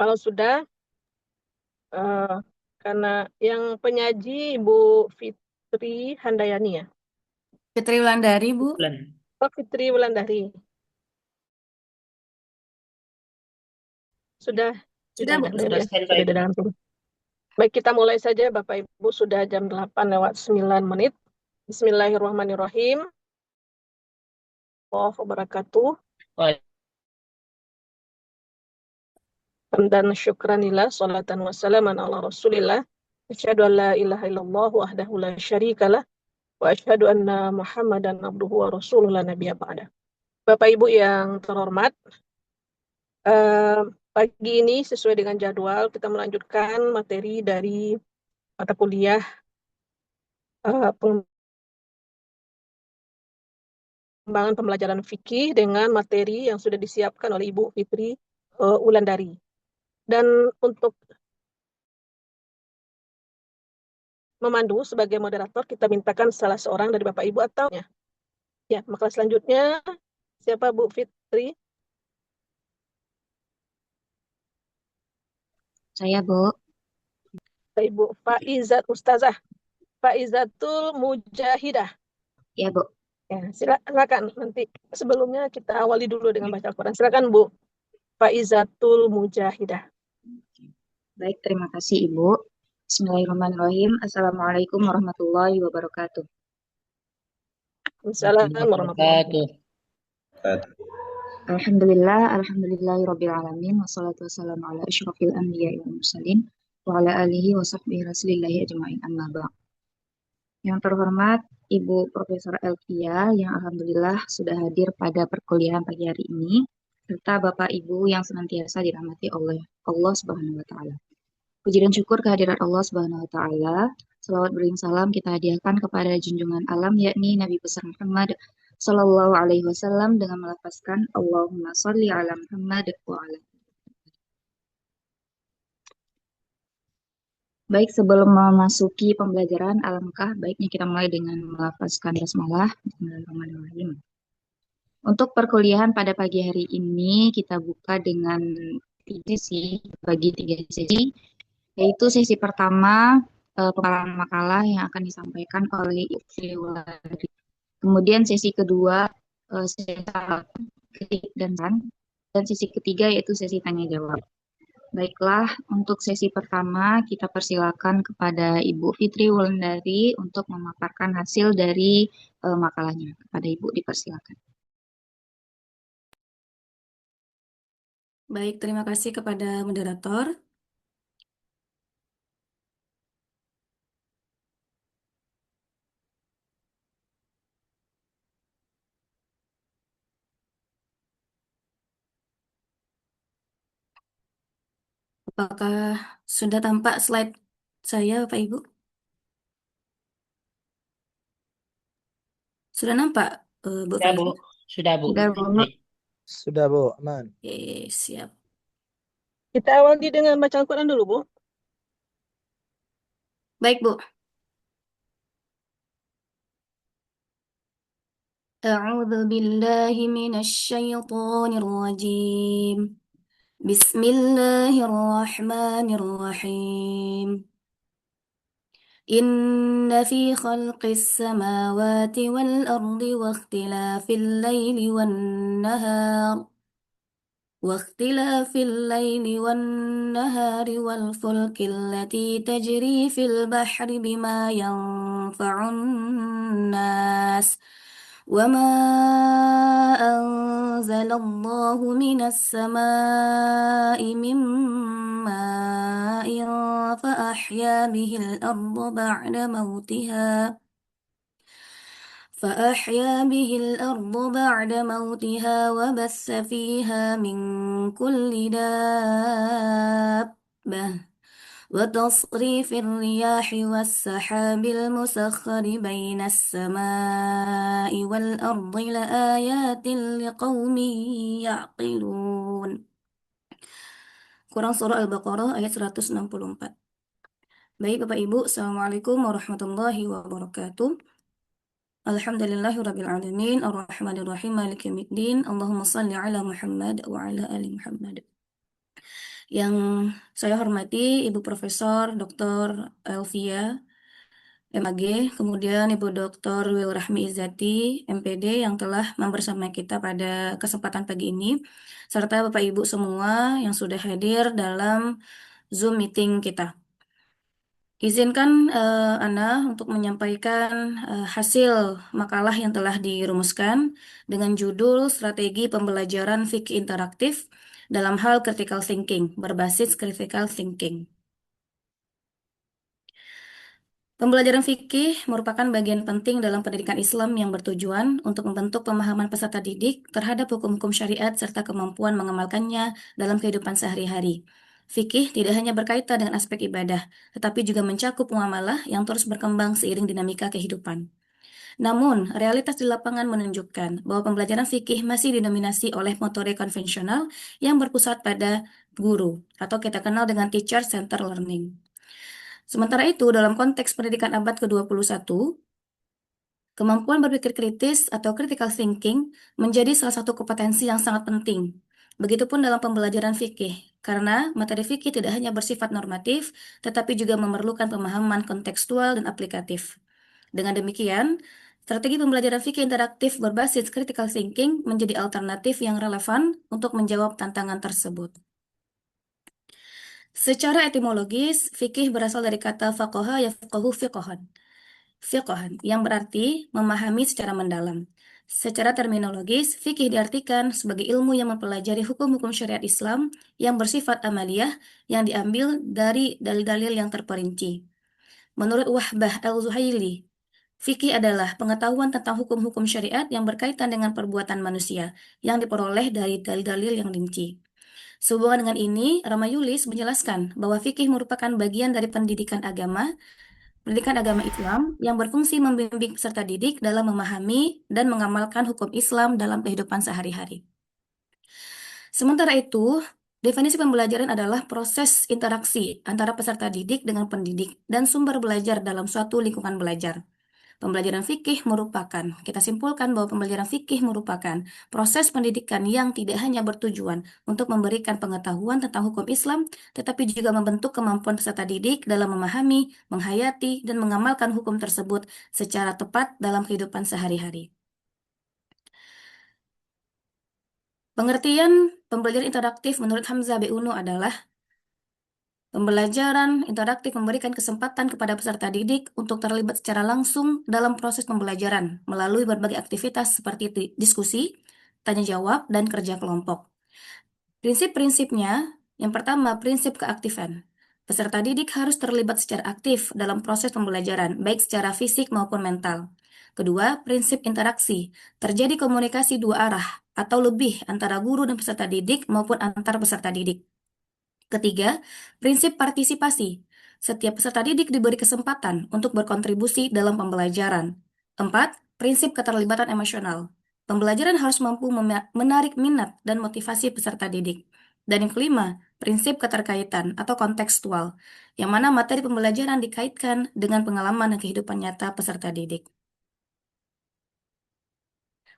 Kalau sudah, eh, karena yang penyaji Ibu Fitri Handayani ya. Fitri Wulandari, Bu. Bulan. Oh, Fitri Wulandari. Sudah Sudah, Bu. hadir Sudah ya, standby, sudah di Bu. dalam tim. Baik, kita mulai saja Bapak Ibu, sudah jam 8 lewat 9 menit. Bismillahirrahmanirrahim. Warahmatullahi wabarakatuh. Wah, Dan syukranillah, salatan wassalaman ala rasulillah. Asyhadu an la ilaha illallah wahdahu la syarikalah. Wa asyhadu anna Muhammadan abduhu wa rasuluhu la nabiyya ba'da. Bapak Ibu yang terhormat, eh, pagi ini sesuai dengan jadwal kita melanjutkan materi dari mata kuliah pengembangan pembelajaran fikih dengan materi yang sudah disiapkan oleh Ibu Fitri Wulandari. Dan untuk memandu sebagai moderator kita mintakan salah seorang dari Bapak Ibu atau ya, maka selanjutnya siapa Bu Fitri? Saya, Bu. Ibu Faizat Ustazah. Faizatul Mujahidah. Ya, Bu. Ya, silakan nanti sebelumnya kita awali dulu dengan baca Al-Quran. Silakan Bu Faizatul Mujahidah. Baik, terima kasih, Ibu. Bismillahirrahmanirrahim. Assalamualaikum warahmatullahi wabarakatuh. Assalamualaikum warahmatullahi wabarakatuh. Alhamdulillahirabbil alamin wassalatu wassalamu ala asyrofil anbiya'i wal mursalin wa ala alihi wa sahbihi rasulillahi ajma'in amma ba'd. Yang terhormat Ibu Profesor Elvia yang alhamdulillah sudah hadir pada perkuliahan pagi hari ini, serta Bapak Ibu yang senantiasa dirahmati oleh Allah Subhanahu wa taala. Puji dan syukur kehadirat Allah Subhanahu wa taala. Selawat beriring salam kita hadiahkan kepada junjungan alam yakni Nabi besar Muhammad sallallahu alaihi wasallam dengan melafazkan Allahumma shalli ala Muhammad wa ala. Baik, sebelum memasuki pembelajaran, alangkah baiknya kita mulai dengan melafazkan basmalah. Bismillahirrahmanirrahim. Untuk perkuliahan pada pagi hari ini kita buka dengan tiga sesi, yaitu sesi pertama penggalan makalah yang akan disampaikan oleh Ibu Wulandari. Kemudian sesi kedua sesi kritik dan sesi ketiga yaitu sesi tanya jawab. Baiklah, untuk sesi pertama kita persilakan kepada Ibu Fitri Wulandari untuk memaparkan hasil dari makalahnya. Kepada Ibu dipersilakan. Baik, terima kasih kepada moderator. Apakah sudah tampak slide saya, Bapak Ibu? Sudah nampak, Bu Sudah, Faiza? Bu. Sudah, Bu. Sudah, Bu. Baik. Sudah, Bu. Aman. Oke, siap. Kita awali dengan baca Al-Quran dulu Bu. Baik, Bu. A'udzu billahi minasy syaithanir rajim. Bismillahirrahmanirrahim. إن في خلق السماوات والأرض واختلاف الليل والنهار والفلك التي تجري في البحر بما ينفع الناس وما أنزل الله من السماء من ماء فأحيا به الأرض بعد موتها وبث فيها من كل دابة وتصريف الرياح والسحاب المسخر بين السماء والأرض لآيات لقوم يعقلون. Quran Surah Al-Baqarah ayat 164. Baik Bapak Ibu, Assalamualaikum warahmatullahi wabarakatuh. Alhamdulillahirabbil alamin, arrahmanir rahim, maliki yaumiddin. Allahumma shalli ala Muhammad wa ala ali Muhammad. Yang saya hormati Ibu Profesor Dr. Elvia, MAG, kemudian Ibu Dr. Wilrahmi Izzati, MPD yang telah bersama kita pada kesempatan pagi ini, serta Bapak Ibu semua yang sudah hadir dalam Zoom meeting kita. Izinkan Ana untuk menyampaikan hasil makalah yang telah dirumuskan dengan judul Strategi Pembelajaran Fikih Interaktif dalam Hal Critical Thinking, berbasis Critical Thinking. Pembelajaran fikih merupakan bagian penting dalam pendidikan Islam yang bertujuan untuk membentuk pemahaman peserta didik terhadap hukum-hukum syariat serta kemampuan mengamalkannya dalam kehidupan sehari-hari. Fikih tidak hanya berkaitan dengan aspek ibadah, tetapi juga mencakup muamalah yang terus berkembang seiring dinamika kehidupan. Namun, realitas di lapangan menunjukkan bahwa pembelajaran fikih masih didominasi oleh metode konvensional yang berpusat pada guru, atau kita kenal dengan teacher-centered learning. Sementara itu, dalam konteks pendidikan abad ke-21, kemampuan berpikir kritis atau critical thinking menjadi salah satu kompetensi yang sangat penting. Begitupun dalam pembelajaran fikih, karena materi fikih tidak hanya bersifat normatif, tetapi juga memerlukan pemahaman kontekstual dan aplikatif. Dengan demikian, strategi pembelajaran fikih interaktif berbasis critical thinking menjadi alternatif yang relevan untuk menjawab tantangan tersebut. Secara etimologis, fikih berasal dari kata faqaha yafqahu fiqhan. Fiqhan, yang berarti memahami secara mendalam. Secara terminologis, fikih diartikan sebagai ilmu yang mempelajari hukum-hukum syariat Islam yang bersifat amaliyah yang diambil dari dalil-dalil yang terperinci. Menurut Wahbah al-Zuhaili, fikih adalah pengetahuan tentang hukum-hukum syariat yang berkaitan dengan perbuatan manusia yang diperoleh dari dalil-dalil yang rinci. Sehubungan dengan ini, Ramayulis menjelaskan bahwa fikih merupakan bagian dari pendidikan agama Islam yang berfungsi membimbing peserta didik dalam memahami dan mengamalkan hukum Islam dalam kehidupan sehari-hari. Sementara itu, definisi pembelajaran adalah proses interaksi antara peserta didik dengan pendidik dan sumber belajar dalam suatu lingkungan belajar. Kita simpulkan bahwa pembelajaran fikih merupakan proses pendidikan yang tidak hanya bertujuan untuk memberikan pengetahuan tentang hukum Islam, tetapi juga membentuk kemampuan peserta didik dalam memahami, menghayati, dan mengamalkan hukum tersebut secara tepat dalam kehidupan sehari-hari. Pengertian pembelajaran interaktif menurut Hamzah B. Uno adalah pembelajaran interaktif memberikan kesempatan kepada peserta didik untuk terlibat secara langsung dalam proses pembelajaran melalui berbagai aktivitas seperti diskusi, tanya jawab, dan kerja kelompok. Prinsip-prinsipnya, yang pertama, prinsip keaktifan. Peserta didik harus terlibat secara aktif dalam proses pembelajaran, baik secara fisik maupun mental. Kedua, prinsip interaksi. Terjadi komunikasi dua arah atau lebih antara guru dan peserta didik maupun antar peserta didik. Ketiga, prinsip partisipasi. Setiap peserta didik diberi kesempatan untuk berkontribusi dalam pembelajaran. Empat, prinsip keterlibatan emosional. Pembelajaran harus mampu menarik minat dan motivasi peserta didik. Dan yang kelima, prinsip keterkaitan atau kontekstual, yang mana materi pembelajaran dikaitkan dengan pengalaman dan kehidupan nyata peserta didik.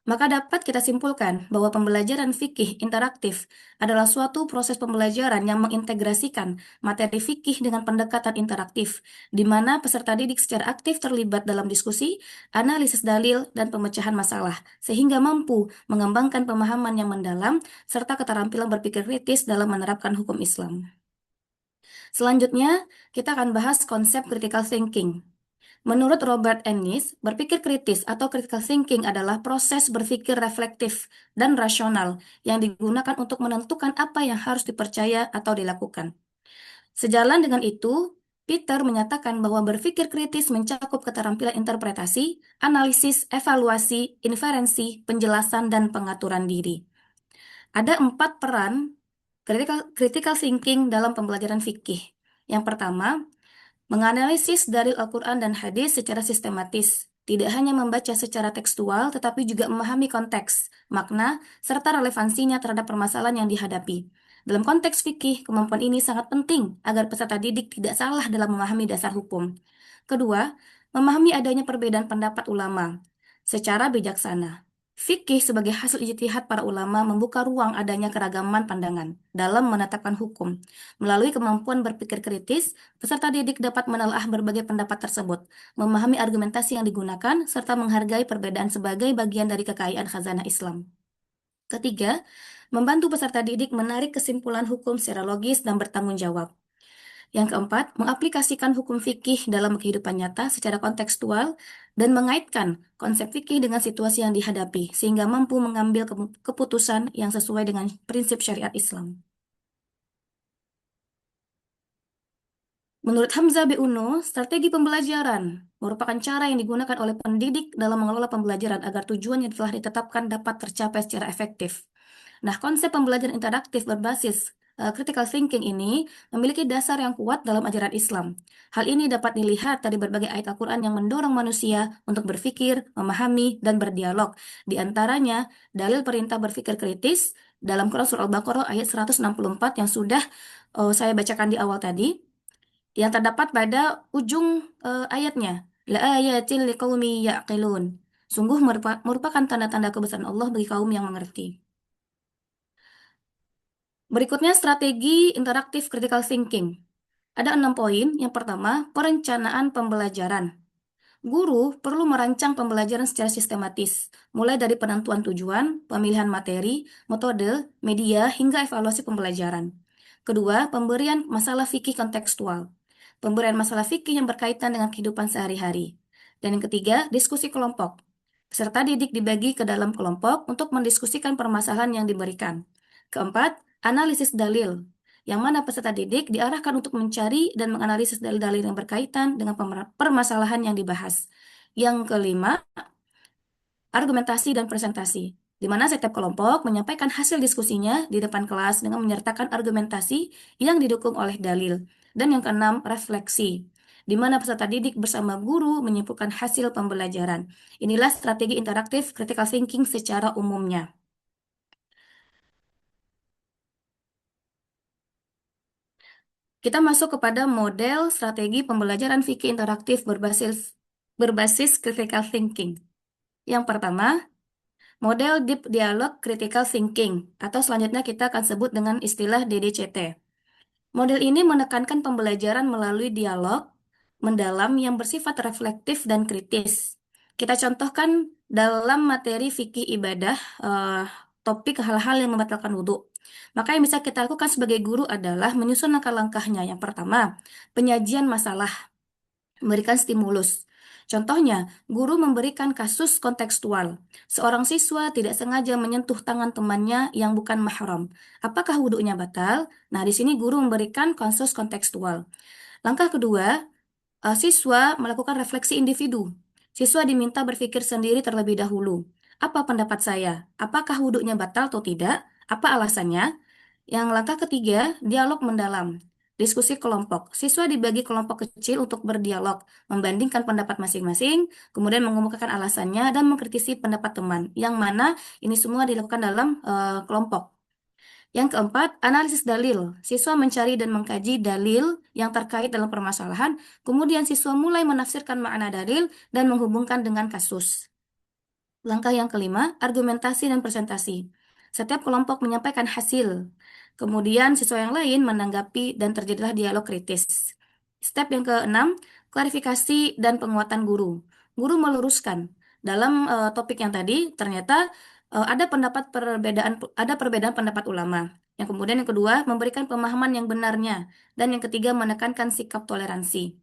Maka dapat kita simpulkan bahwa pembelajaran fikih interaktif adalah suatu proses pembelajaran yang mengintegrasikan materi fikih dengan pendekatan interaktif, di mana peserta didik secara aktif terlibat dalam diskusi, analisis dalil, dan pemecahan masalah, sehingga mampu mengembangkan pemahaman yang mendalam serta keterampilan berpikir kritis dalam menerapkan hukum Islam. Selanjutnya, kita akan bahas konsep critical thinking. Menurut Robert Ennis, berpikir kritis atau critical thinking adalah proses berpikir reflektif dan rasional yang digunakan untuk menentukan apa yang harus dipercaya atau dilakukan. Sejalan dengan itu, Peter menyatakan bahwa berpikir kritis mencakup keterampilan interpretasi, analisis, evaluasi, inferensi, penjelasan, dan pengaturan diri. Ada 4 peran critical thinking dalam pembelajaran fikih. Yang pertama, menganalisis dalil Al-Quran dan hadis secara sistematis, tidak hanya membaca secara tekstual, tetapi juga memahami konteks, makna, serta relevansinya terhadap permasalahan yang dihadapi. Dalam konteks fikih, kemampuan ini sangat penting agar peserta didik tidak salah dalam memahami dasar hukum. Kedua, memahami adanya perbedaan pendapat ulama secara bijaksana. Fikih sebagai hasil ijtihad para ulama membuka ruang adanya keragaman pandangan dalam menetapkan hukum. Melalui kemampuan berpikir kritis, peserta didik dapat menelaah berbagai pendapat tersebut, memahami argumentasi yang digunakan, serta menghargai perbedaan sebagai bagian dari kekayaan khazanah Islam. Ketiga, membantu peserta didik menarik kesimpulan hukum secara logis dan bertanggung jawab. Yang keempat, mengaplikasikan hukum fikih dalam kehidupan nyata secara kontekstual dan mengaitkan konsep fikih dengan situasi yang dihadapi, sehingga mampu mengambil keputusan yang sesuai dengan prinsip syariat Islam. Menurut Hamzah B. Uno, strategi pembelajaran merupakan cara yang digunakan oleh pendidik dalam mengelola pembelajaran agar tujuan yang telah ditetapkan dapat tercapai secara efektif. Nah, konsep pembelajaran interaktif berbasis critical thinking ini memiliki dasar yang kuat dalam ajaran Islam. Hal ini dapat dilihat dari berbagai ayat Al-Quran yang mendorong manusia untuk berpikir, memahami, dan berdialog. Di antaranya, dalil perintah berpikir kritis dalam Quran Surah Al-Baqarah ayat 164 yang sudah saya bacakan di awal tadi, yang terdapat pada ujung ayatnya. La ayatil liqaumi ya'qilun. Sungguh merupakan tanda-tanda kebesaran Allah bagi kaum yang mengerti. Berikutnya strategi interaktif critical thinking. Ada 6 poin. Yang pertama, perencanaan pembelajaran. Guru perlu merancang pembelajaran secara sistematis, mulai dari penentuan tujuan, pemilihan materi, metode, media, hingga evaluasi pembelajaran. Kedua, pemberian masalah fikih kontekstual. Pemberian masalah fikih yang berkaitan dengan kehidupan sehari-hari. Dan yang ketiga, diskusi kelompok. Peserta didik dibagi ke dalam kelompok untuk mendiskusikan permasalahan yang diberikan. Keempat, analisis dalil, yang mana peserta didik diarahkan untuk mencari dan menganalisis dalil-dalil yang berkaitan dengan permasalahan yang dibahas. Yang kelima, argumentasi dan presentasi, di mana setiap kelompok menyampaikan hasil diskusinya di depan kelas dengan menyertakan argumentasi yang didukung oleh dalil. Dan yang keenam, refleksi, di mana peserta didik bersama guru menyimpulkan hasil pembelajaran. Inilah strategi interaktif critical thinking secara umumnya. Kita masuk kepada model strategi pembelajaran fikih interaktif berbasis critical thinking. Yang pertama, model Deep Dialogue Critical Thinking, atau selanjutnya kita akan sebut dengan istilah DDCT. Model ini menekankan pembelajaran melalui dialog mendalam yang bersifat reflektif dan kritis. Kita contohkan dalam materi fikih ibadah, topik hal-hal yang membatalkan wudhu. Maka yang bisa kita lakukan sebagai guru adalah menyusun langkah-langkahnya. Yang pertama, penyajian masalah, memberikan stimulus. Contohnya, guru memberikan kasus kontekstual. Seorang siswa tidak sengaja menyentuh tangan temannya yang bukan mahram. Apakah wudhunya batal? Nah, di sini guru memberikan kasus kontekstual. Langkah kedua, siswa melakukan refleksi individu. Siswa diminta berpikir sendiri terlebih dahulu. Apa pendapat saya? Apakah wudhunya batal atau tidak? Apa alasannya? Yang langkah ketiga, dialog mendalam. Diskusi kelompok. Siswa dibagi kelompok kecil untuk berdialog, membandingkan pendapat masing-masing, kemudian mengemukakan alasannya, dan mengkritisi pendapat teman. Yang mana ini semua dilakukan dalam kelompok. Yang keempat, analisis dalil. Siswa mencari dan mengkaji dalil yang terkait dalam permasalahan, kemudian siswa mulai menafsirkan makna dalil dan menghubungkan dengan kasus. Langkah yang kelima, argumentasi dan presentasi. Setiap kelompok menyampaikan hasil, kemudian siswa yang lain menanggapi dan terjadilah dialog kritis. Step yang keenam, klarifikasi dan penguatan guru. Guru meluruskan. Dalam topik yang tadi, ternyata ada perbedaan pendapat ulama. Yang kemudian yang kedua, memberikan pemahaman yang benarnya. Dan yang ketiga, menekankan sikap toleransi.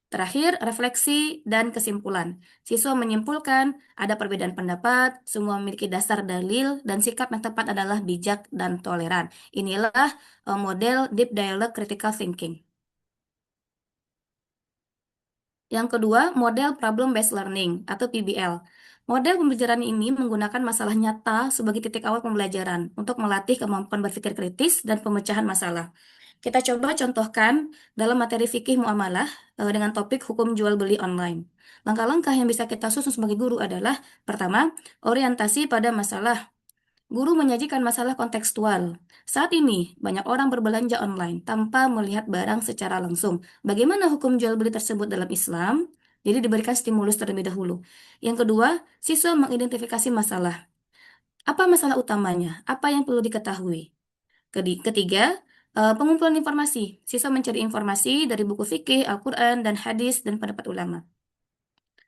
Terakhir, refleksi dan kesimpulan. Siswa menyimpulkan ada perbedaan pendapat, semua memiliki dasar dalil, dan sikap yang tepat adalah bijak dan toleran. Inilah model Deep Dialogue Critical Thinking. Yang kedua, model Problem Based Learning atau PBL. Model pembelajaran ini menggunakan masalah nyata sebagai titik awal pembelajaran untuk melatih kemampuan berpikir kritis dan pemecahan masalah. Kita coba contohkan dalam materi fikih muamalah dengan topik hukum jual beli online. Langkah-langkah yang bisa kita susun sebagai guru adalah, pertama, orientasi pada masalah. Guru menyajikan masalah kontekstual. Saat ini, banyak orang berbelanja online tanpa melihat barang secara langsung. Bagaimana hukum jual beli tersebut dalam Islam? Jadi diberikan stimulus terlebih dahulu. Yang kedua, siswa mengidentifikasi masalah. Apa masalah utamanya? Apa yang perlu diketahui? Ketiga, pengumpulan informasi. Siswa mencari informasi dari buku fikih, Al-Quran, dan hadis, dan pendapat ulama.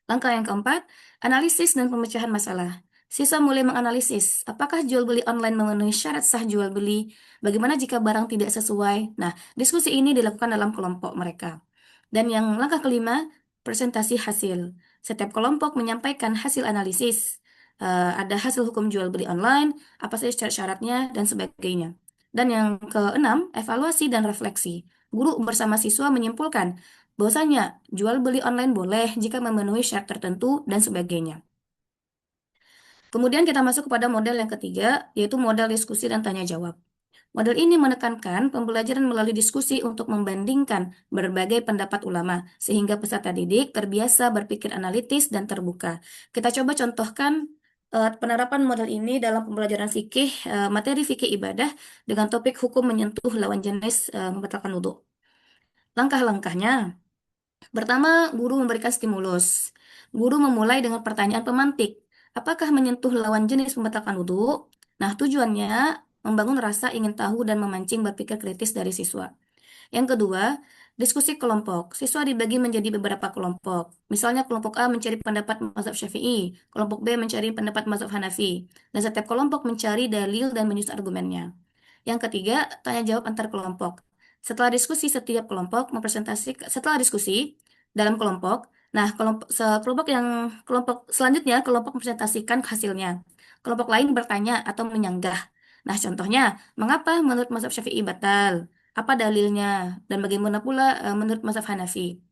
Langkah yang keempat, analisis dan pemecahan masalah. Siswa mulai menganalisis, apakah jual beli online memenuhi syarat sah jual beli? Bagaimana jika barang tidak sesuai? Nah, diskusi ini dilakukan dalam kelompok mereka. Dan yang langkah kelima, presentasi hasil. Setiap kelompok menyampaikan hasil analisis. Ada hasil hukum jual beli online, apa saja syarat-syaratnya, dan sebagainya. Dan yang keenam, evaluasi dan refleksi. Guru bersama siswa menyimpulkan bahwasanya jual beli online boleh jika memenuhi syarat tertentu dan sebagainya. Kemudian kita masuk kepada model yang ketiga, yaitu model diskusi dan tanya jawab. Model ini menekankan pembelajaran melalui diskusi untuk membandingkan berbagai pendapat ulama, sehingga peserta didik terbiasa berpikir analitis dan terbuka. Kita coba contohkan penerapan model ini dalam pembelajaran fikih, materi fikih ibadah dengan topik hukum menyentuh lawan jenis membatalkan wudhu. Langkah-langkahnya. Pertama, guru memberikan stimulus. Guru memulai dengan pertanyaan pemantik. Apakah menyentuh lawan jenis membatalkan wudhu? Nah, tujuannya membangun rasa ingin tahu dan memancing berpikir kritis dari siswa. Yang kedua, diskusi kelompok. Siswa dibagi menjadi beberapa kelompok. Misalnya kelompok A mencari pendapat mazhab Syafi'i, kelompok B mencari pendapat mazhab Hanafi, dan setiap kelompok mencari dalil dan menyusun argumennya. Yang ketiga, tanya jawab antar kelompok. Setelah diskusi setiap kelompok setelah diskusi dalam kelompok, nah kelompok selanjutnya kelompok mempresentasikan hasilnya. Kelompok lain bertanya atau menyanggah. Nah, contohnya, mengapa menurut mazhab Syafi'i batal? Apa dalilnya? Dan bagaimana pula menurut mazhab Hanafi?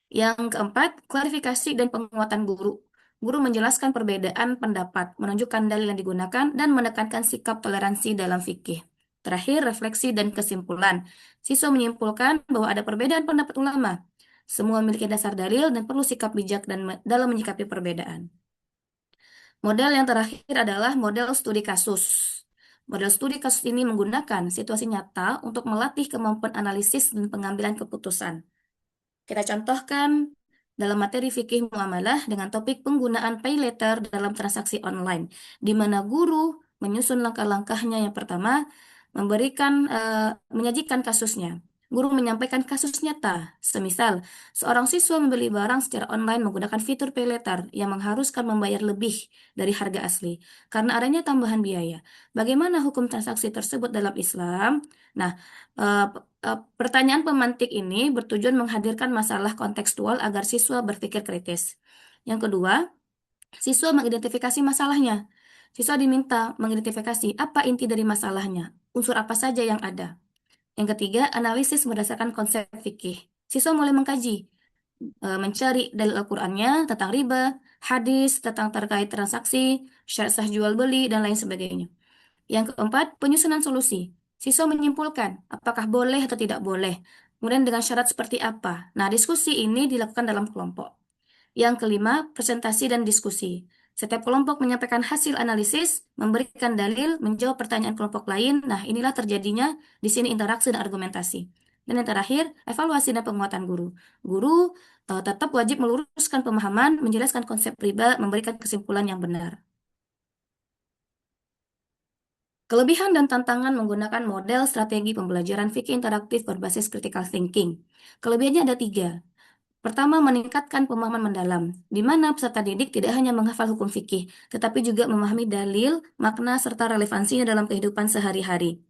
Yang keempat, klarifikasi dan penguatan guru. Guru menjelaskan perbedaan pendapat, menunjukkan dalil yang digunakan, dan menekankan sikap toleransi dalam fikih. Terakhir, refleksi dan kesimpulan. Siswa menyimpulkan bahwa ada perbedaan pendapat ulama. Semua memiliki dasar dalil dan perlu sikap bijak dalam menyikapi perbedaan. Model yang terakhir adalah model studi kasus. Model studi kasus ini menggunakan situasi nyata untuk melatih kemampuan analisis dan pengambilan keputusan. Kita contohkan dalam materi fikih muamalah dengan topik penggunaan pay letter dalam transaksi online, di mana guru menyusun langkah-langkahnya. Yang pertama, menyajikan kasusnya. Guru menyampaikan kasus nyata, semisal seorang siswa membeli barang secara online menggunakan fitur pay letter yang mengharuskan membayar lebih dari harga asli karena adanya tambahan biaya. Bagaimana hukum transaksi tersebut dalam Islam? Nah, pertanyaan pemantik ini bertujuan menghadirkan masalah kontekstual agar siswa berpikir kritis. Yang kedua, siswa mengidentifikasi masalahnya. Siswa diminta mengidentifikasi apa inti dari masalahnya, unsur apa saja yang ada. Yang ketiga, analisis berdasarkan konsep fikih. Siswa mulai mengkaji, mencari dalil Al-Qur'annya tentang riba, hadis tentang terkait transaksi, syarat sah jual beli, dan lain sebagainya. Yang keempat, penyusunan solusi. Siswa menyimpulkan apakah boleh atau tidak boleh, kemudian dengan syarat seperti apa. Nah, diskusi ini dilakukan dalam kelompok. Yang kelima, presentasi dan diskusi. Setiap kelompok menyampaikan hasil analisis, memberikan dalil, menjawab pertanyaan kelompok lain. Nah, inilah terjadinya di sini interaksi dan argumentasi. Dan yang terakhir, evaluasi dan penguatan guru. Guru tetap wajib meluruskan pemahaman, menjelaskan konsep riba, memberikan kesimpulan yang benar. Kelebihan dan tantangan menggunakan model strategi pembelajaran fikih interaktif berbasis critical thinking. Kelebihannya ada 3. Pertama, meningkatkan pemahaman mendalam, di mana peserta didik tidak hanya menghafal hukum fikih, tetapi juga memahami dalil, makna, serta relevansinya dalam kehidupan sehari-hari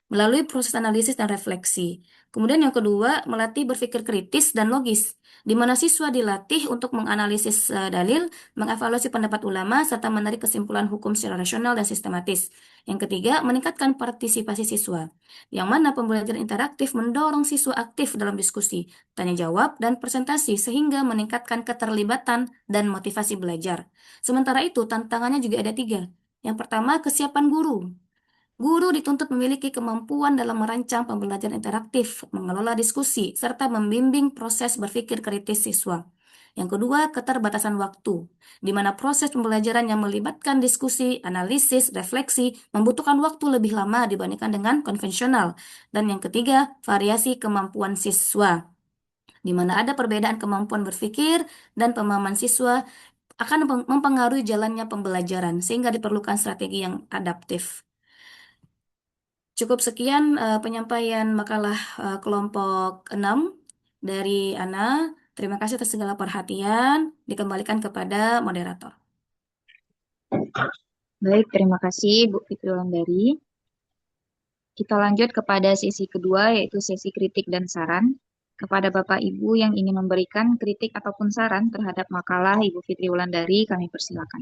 melalui proses analisis dan refleksi. Kemudian yang kedua, melatih berpikir kritis dan logis, di mana siswa dilatih untuk menganalisis dalil, mengevaluasi pendapat ulama, serta menarik kesimpulan hukum secara rasional dan sistematis. Yang ketiga, meningkatkan partisipasi siswa, yang mana pembelajaran interaktif mendorong siswa aktif dalam diskusi, tanya jawab, dan presentasi, sehingga meningkatkan keterlibatan dan motivasi belajar. Sementara itu, tantangannya juga ada 3. Yang pertama, kesiapan guru. Guru dituntut memiliki kemampuan dalam merancang pembelajaran interaktif, mengelola diskusi, serta membimbing proses berpikir kritis siswa. Yang kedua, keterbatasan waktu, di mana proses pembelajaran yang melibatkan diskusi, analisis, refleksi membutuhkan waktu lebih lama dibandingkan dengan konvensional. Dan yang ketiga, variasi kemampuan siswa, di mana ada perbedaan kemampuan berpikir dan pemahaman siswa akan mempengaruhi jalannya pembelajaran, sehingga diperlukan strategi yang adaptif. Cukup sekian penyampaian makalah kelompok 6 dari Ana. Terima kasih atas segala perhatian. Dikembalikan kepada moderator. Baik, terima kasih Bu Fitri Wulandari. Kita lanjut kepada sesi kedua, yaitu sesi kritik dan saran. Kepada Bapak Ibu yang ingin memberikan kritik ataupun saran terhadap makalah Ibu Fitri Wulandari, kami persilakan.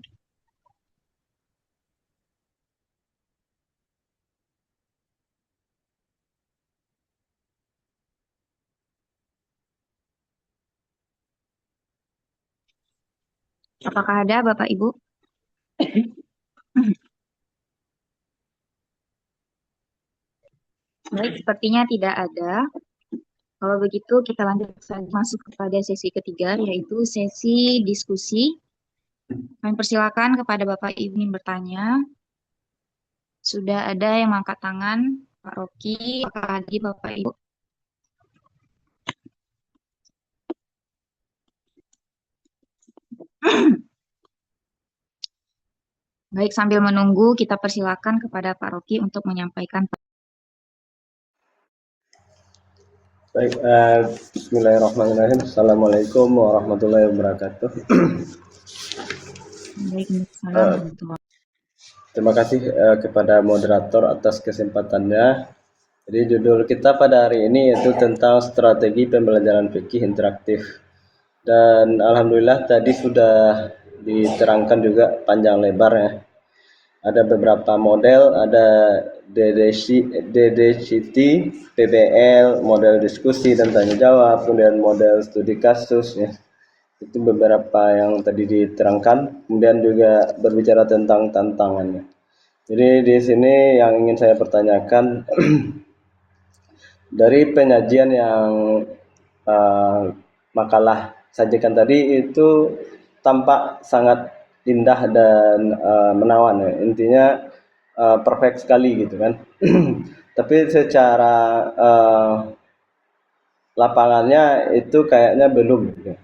Apakah ada Bapak Ibu? Baik, sepertinya tidak ada. Kalau begitu kita lanjut saja masuk kepada sesi ketiga, yaitu sesi diskusi. Kami persilakan kepada Bapak Ibu yang bertanya. Sudah ada yang mengangkat tangan, Pak Rocky, apakah lagi Bapak Ibu? Baik, sambil menunggu kita persilakan kepada Pak Rocky untuk menyampaikan. Baik, bismillahirrahmanirrahim. Assalamualaikum warahmatullahi wabarakatuh. Waalaikumsalam. Terima kasih kepada moderator atas kesempatannya. Jadi judul kita pada hari ini yaitu tentang strategi pembelajaran fikih interaktif. Dan alhamdulillah tadi sudah diterangkan juga panjang lebar ya. Ada beberapa model, ada DDCT, PBL, model diskusi dan tanya jawab, kemudian model studi kasus ya. Itu beberapa yang tadi diterangkan, kemudian juga berbicara tentang tantangannya. Jadi di sini yang ingin saya pertanyakan dari penyajian yang makalah sajikan tadi itu tampak sangat indah dan menawan ya. Intinya perfect sekali gitu kan. Tapi secara lapangannya itu kayaknya belum gitu.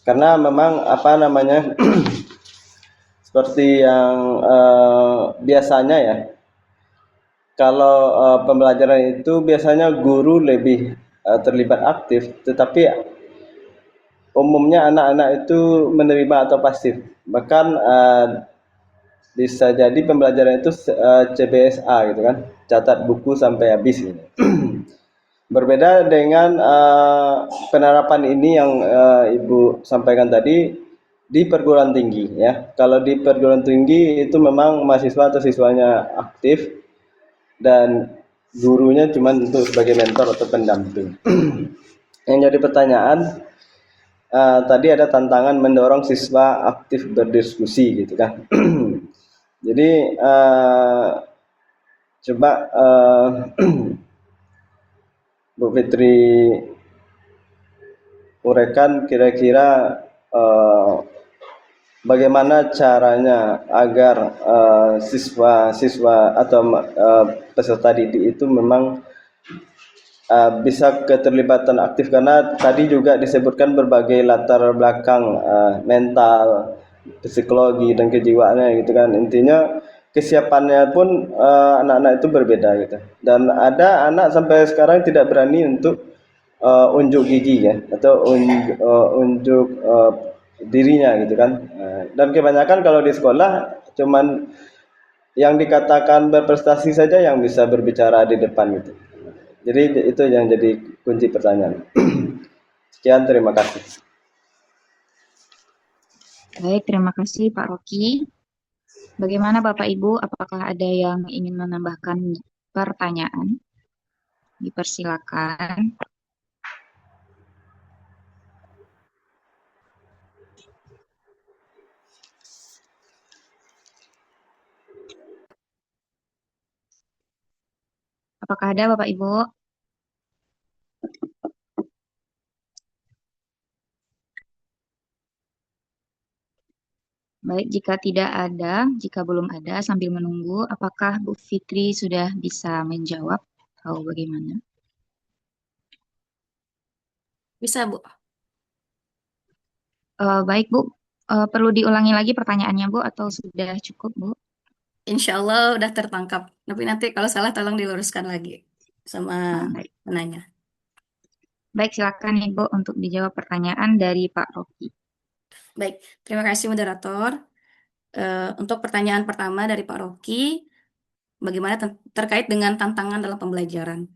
Karena memang seperti yang biasanya ya, kalau pembelajaran itu biasanya guru lebih terlibat aktif, tetapi umumnya anak-anak itu menerima atau pasif. Bahkan bisa jadi pembelajaran itu CBSA gitu kan, catat buku sampai habis gitu. Berbeda dengan penerapan ini yang Ibu sampaikan tadi di perguruan tinggi ya. Kalau di perguruan tinggi itu memang mahasiswa atau siswanya aktif dan gurunya cuma untuk sebagai mentor atau pendamping. Yang jadi pertanyaan tadi ada tantangan mendorong siswa aktif berdiskusi gitu kan. Jadi coba Bu Fitri uraikan kira-kira bagaimana caranya agar siswa-siswa atau peserta didik itu memang bisa keterlibatan aktif, karena tadi juga disebutkan berbagai latar belakang mental, psikologi dan kejiwaannya gitu kan. Intinya kesiapannya pun anak-anak itu berbeda gitu. Dan ada anak sampai sekarang tidak berani untuk unjuk gigi ya, atau unjuk dirinya gitu kan. Dan kebanyakan kalau di sekolah cuman yang dikatakan berprestasi saja yang bisa berbicara di depan gitu. Jadi itu yang jadi kunci pertanyaan. Sekian, terima kasih. Baik, terima kasih Pak Rocky. Bagaimana Bapak Ibu, apakah ada yang ingin menambahkan pertanyaan? Dipersilakan. Apakah ada Bapak Ibu? Baik, jika tidak ada, jika belum ada, sambil menunggu, apakah Bu Fitri sudah bisa menjawab atau bagaimana? Bisa, Bu. Baik, Bu. Perlu diulangi lagi pertanyaannya, Bu, atau sudah cukup, Bu? Insya Allah udah tertangkap. Tapi nanti kalau salah tolong diluruskan lagi sama Baik. penanya. Baik, silakan Ibu untuk dijawab pertanyaan dari Pak Rocky. Baik, terima kasih moderator. Untuk pertanyaan pertama dari Pak Rocky, bagaimana terkait dengan tantangan dalam pembelajaran?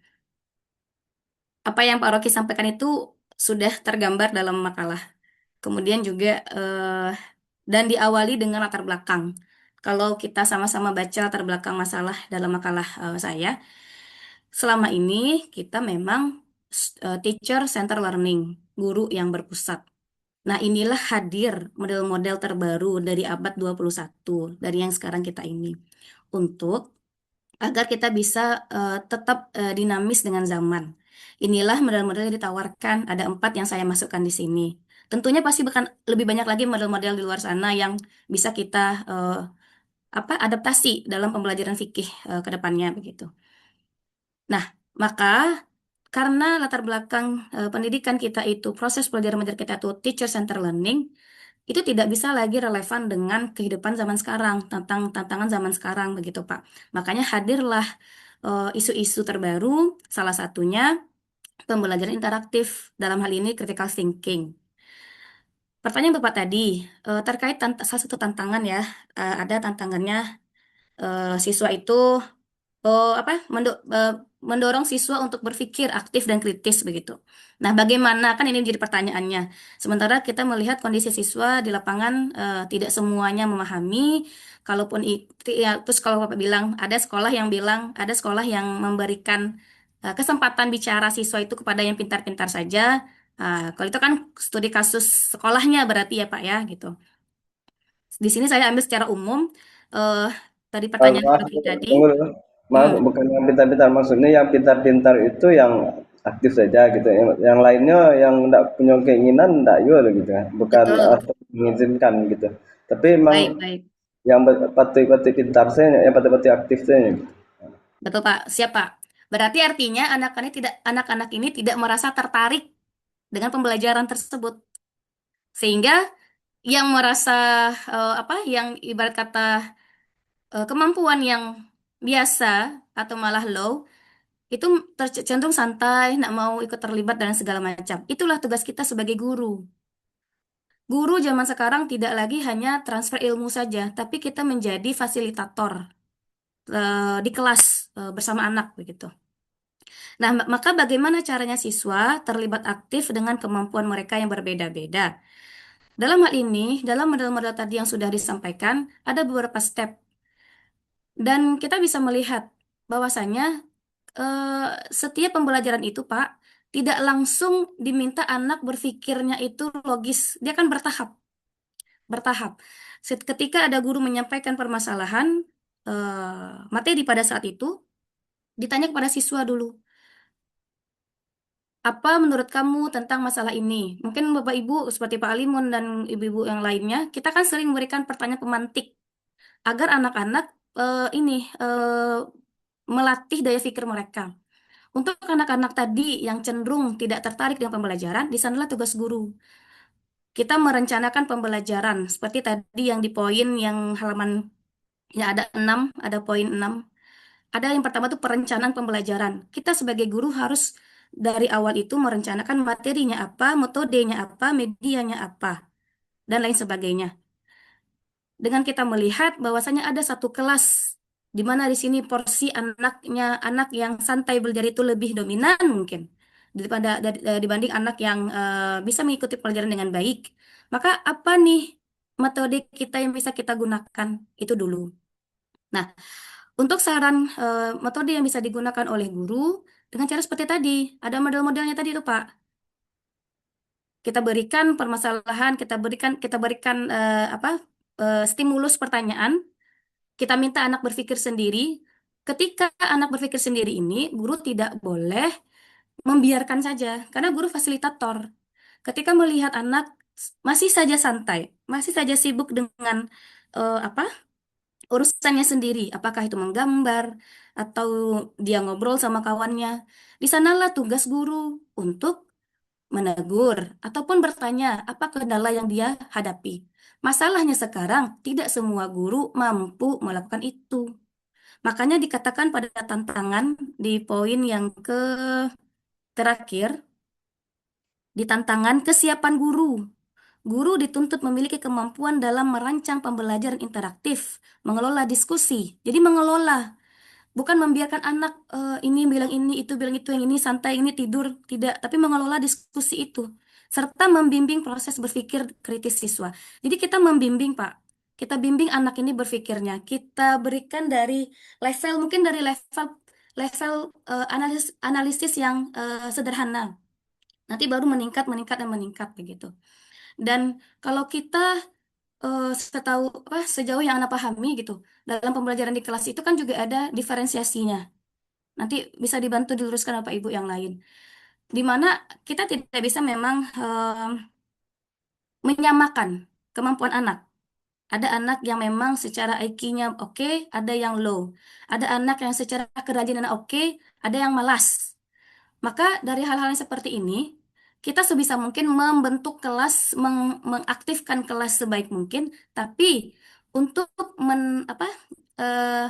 Apa yang Pak Rocky sampaikan itu sudah tergambar dalam makalah. Kemudian juga dan diawali dengan latar belakang. Kalau kita sama-sama baca latar belakang masalah dalam makalah saya, selama ini kita memang teacher center learning, guru yang berpusat. Nah, inilah hadir model-model terbaru dari abad 21, dari yang sekarang kita ini. Untuk agar kita bisa tetap dinamis dengan zaman. Inilah model-model yang ditawarkan, ada 4 yang saya masukkan di sini. Tentunya pasti bahkan lebih banyak lagi model-model di luar sana yang bisa kita adaptasi dalam pembelajaran fikih ke depannya begitu. Nah, maka karena latar belakang pendidikan kita itu, proses pelajaran mengajar kita itu teacher center learning, itu tidak bisa lagi relevan dengan kehidupan zaman sekarang, tantangan zaman sekarang begitu, Pak. Makanya hadirlah isu-isu terbaru, salah satunya pembelajaran interaktif, dalam hal ini critical thinking. Pertanyaan Bapak tadi terkait salah satu tantangan ya, ada tantangannya siswa itu mendorong siswa untuk berpikir aktif dan kritis begitu. Nah, bagaimana kan ini menjadi pertanyaannya. Sementara kita melihat kondisi siswa di lapangan tidak semuanya memahami. Kalaupun ya, terus kalau Bapak bilang ada sekolah yang bilang ada sekolah yang memberikan kesempatan bicara siswa itu kepada yang pintar-pintar saja. Kalau itu kan studi kasus sekolahnya berarti ya Pak ya gitu. Di sini saya ambil secara umum eh tadi pertanyaan Maaf, Rofi tadi. tunggu dulu. Maaf, Hmm. bukan yang pintar-pintar. Maksudnya yang pintar-pintar itu yang aktif saja gitu. Yang lainnya yang enggak punya keinginan enggak juga gitu ya. Bukan Betul. atau mengizinkan gitu. Tapi emang Baik, baik. yang patut-patut pintar saya, yang patut-patut aktif saya. Gitu. Betul, Pak. Siap, Pak. Berarti artinya anak-anak ini tidak merasa tertarik dengan pembelajaran tersebut. Sehingga yang merasa yang ibarat kata kemampuan yang biasa atau malah low itu cenderung santai, nak mau ikut terlibat dan segala macam. Itulah tugas kita sebagai guru. Guru zaman sekarang tidak lagi hanya transfer ilmu saja, tapi kita menjadi fasilitator di kelas bersama anak begitu. Nah, maka bagaimana caranya siswa terlibat aktif dengan kemampuan mereka yang berbeda-beda? Dalam hal ini, dalam model-model tadi yang sudah disampaikan, ada beberapa step. Dan kita bisa melihat bahwasanya setiap pembelajaran itu, Pak, tidak langsung diminta anak berpikirnya itu logis. Dia kan bertahap. Bertahap. Ketika ada guru menyampaikan permasalahan materi pada saat itu, ditanya kepada siswa dulu. Apa menurut kamu tentang masalah ini? Mungkin Bapak Ibu seperti Pak Alimun dan Ibu-ibu yang lainnya, kita kan sering memberikan pertanyaan pemantik agar anak-anak ini melatih daya pikir mereka. Untuk anak-anak tadi yang cenderung tidak tertarik dengan pembelajaran, di sanalah tugas guru. Kita merencanakan pembelajaran seperti tadi yang di poin yang halaman ya ada 6, ada poin 6. Ada yang pertama tuh perencanaan pembelajaran. Kita sebagai guru harus dari awal itu merencanakan materinya apa, metodenya apa, medianya apa, dan lain sebagainya. Dengan kita melihat bahwasanya ada satu kelas di mana di sini porsi anak yang santai belajar itu lebih dominan mungkin dibanding anak yang bisa mengikuti pelajaran dengan baik. Maka apa nih metode kita yang bisa kita gunakan itu dulu. Nah, untuk saran metode yang bisa digunakan oleh guru dengan cara seperti tadi, ada model-modelnya tadi tuh Pak. Kita berikan permasalahan, kita berikan stimulus pertanyaan, kita minta anak berpikir sendiri. Ketika anak berpikir sendiri ini, guru tidak boleh membiarkan saja, karena guru fasilitator. Ketika melihat anak masih saja santai, masih saja sibuk dengan eh, apa urusannya sendiri, apakah itu menggambar atau dia ngobrol sama kawannya. Di sanalah tugas guru untuk menegur, ataupun bertanya apa kendala yang dia hadapi. Masalahnya sekarang tidak semua guru mampu melakukan itu. Makanya dikatakan pada tantangan di poin yang terakhir, di tantangan kesiapan guru. Guru dituntut memiliki kemampuan dalam merancang pembelajaran interaktif, mengelola diskusi. Jadi mengelola, bukan membiarkan anak ini bilang ini, itu bilang itu, yang ini santai, ini tidur, tidak, tapi mengelola diskusi itu serta membimbing proses berpikir kritis siswa. Jadi kita membimbing, Pak. Kita bimbing anak ini berpikirnya. Kita berikan dari level, mungkin dari level level analisis yang sederhana. Nanti baru meningkat, meningkat dan meningkat begitu. Dan kalau kita sejauh yang Anda pahami gitu, dalam pembelajaran di kelas itu kan juga ada diferensiasinya. Nanti bisa dibantu diluruskan Bapak Ibu yang lain. Di mana kita tidak bisa memang menyamakan kemampuan anak. Ada anak yang memang secara IQ-nya oke, ada yang low. Ada anak yang secara kerajinan oke, ada yang malas. Maka dari hal-hal yang seperti ini, kita sebisa mungkin membentuk kelas, mengaktifkan kelas sebaik mungkin, tapi untuk eh,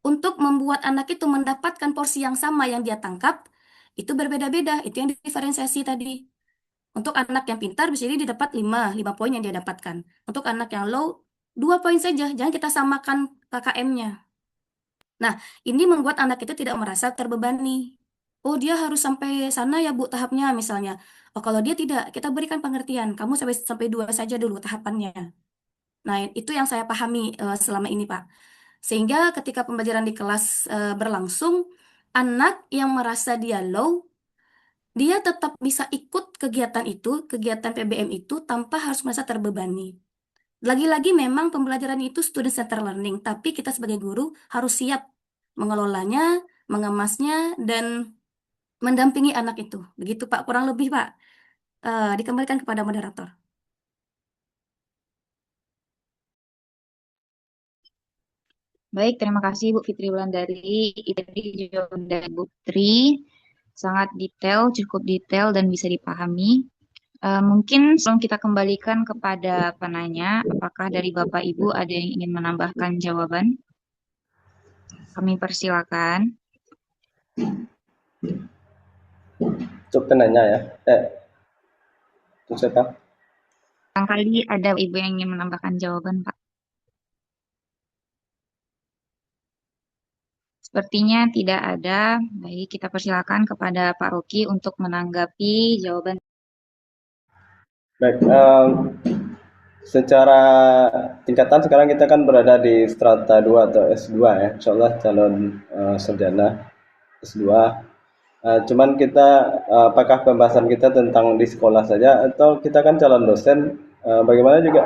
untuk membuat anak itu mendapatkan porsi yang sama yang dia tangkap, itu berbeda-beda. Itu yang diferensiasi tadi. Untuk anak yang pintar bisa jadi didapat 5 poin yang dia dapatkan. Untuk anak yang low, 2 poin saja. Jangan kita samakan KKM-nya. Nah, ini membuat anak itu tidak merasa terbebani. Oh, dia harus sampai sana ya, Bu, tahapnya misalnya. Oh, kalau dia tidak, kita berikan pengertian. Kamu sampai sampai 2 saja dulu tahapannya. Nah, itu yang saya pahami selama ini, Pak. Sehingga ketika pembelajaran di kelas berlangsung, anak yang merasa dia low, dia tetap bisa ikut kegiatan itu, kegiatan PBM itu tanpa harus merasa terbebani. Lagi-lagi memang pembelajaran itu student center learning, tapi kita sebagai guru harus siap mengelolanya, mengemasnya, dan mendampingi anak itu. Begitu Pak, kurang lebih Pak. Dikembalikan kepada moderator. Baik, terima kasih Bu Fitri Wulandari. Itu tadi jawaban dari Bu Fitri. Sangat detail, cukup detail dan bisa dipahami. Mungkin sebelum kita kembalikan kepada penanya, apakah dari Bapak Ibu ada yang ingin menambahkan jawaban? Kami persilakan. Untuk penanya ya. Untuk siapa? Barangkali ada Ibu yang ingin menambahkan jawaban, Pak. Sepertinya tidak ada. Baik, kita persilakan kepada Pak Rocky untuk menanggapi jawaban. Baik, secara tingkatan sekarang kita kan berada di strata 2 atau S2 ya, insya Allah calon sarjana S2. Cuman kita, apakah pembahasan kita tentang di sekolah saja atau kita kan calon dosen, bagaimana juga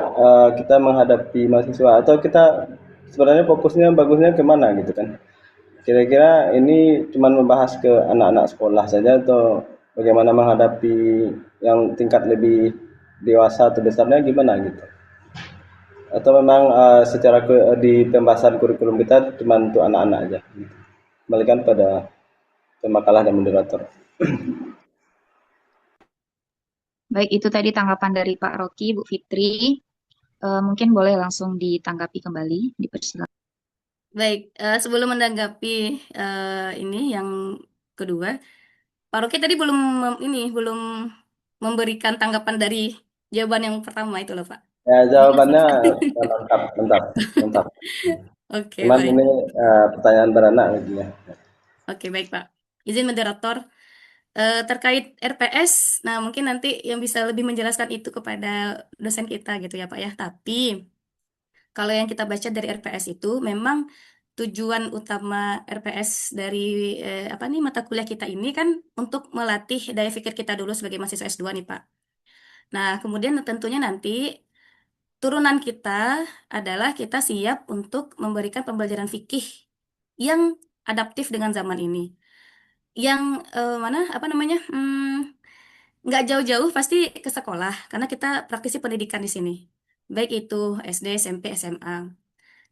kita menghadapi mahasiswa, atau kita sebenarnya fokusnya bagusnya kemana gitu kan. Kira-kira ini cuman membahas ke anak-anak sekolah saja atau bagaimana menghadapi yang tingkat lebih dewasa atau besarnya gimana gitu. Atau memang secara di pembahasan kurikulum kita cuma untuk anak-anak aja gitu. Kembalikan pada pemakalah dan moderator. Baik, itu tadi tanggapan dari Pak Rocky, Bu Fitri. Mungkin boleh langsung ditanggapi kembali, dipersilakan. Baik, sebelum menanggapi ini yang kedua, Pak Rocky tadi belum memberikan tanggapan dari jawaban yang pertama itu loh, Pak. Ya, jawabannya mantap. Oke, Cuman baik. ini pertanyaan beranak gitu ya. Oke, baik, Pak. Izin moderator. Terkait RPS, nah mungkin nanti yang bisa lebih menjelaskan itu kepada dosen kita gitu ya, Pak ya. Tapi kalau yang kita baca dari RPS itu memang tujuan utama RPS dari mata kuliah kita ini kan untuk melatih daya pikir kita dulu sebagai mahasiswa S2 nih, Pak. Nah, kemudian tentunya nanti turunan kita adalah kita siap untuk memberikan pembelajaran fikih yang adaptif dengan zaman ini. Yang nggak jauh-jauh pasti ke sekolah karena kita praktisi pendidikan di sini. Baik itu SD, SMP, SMA.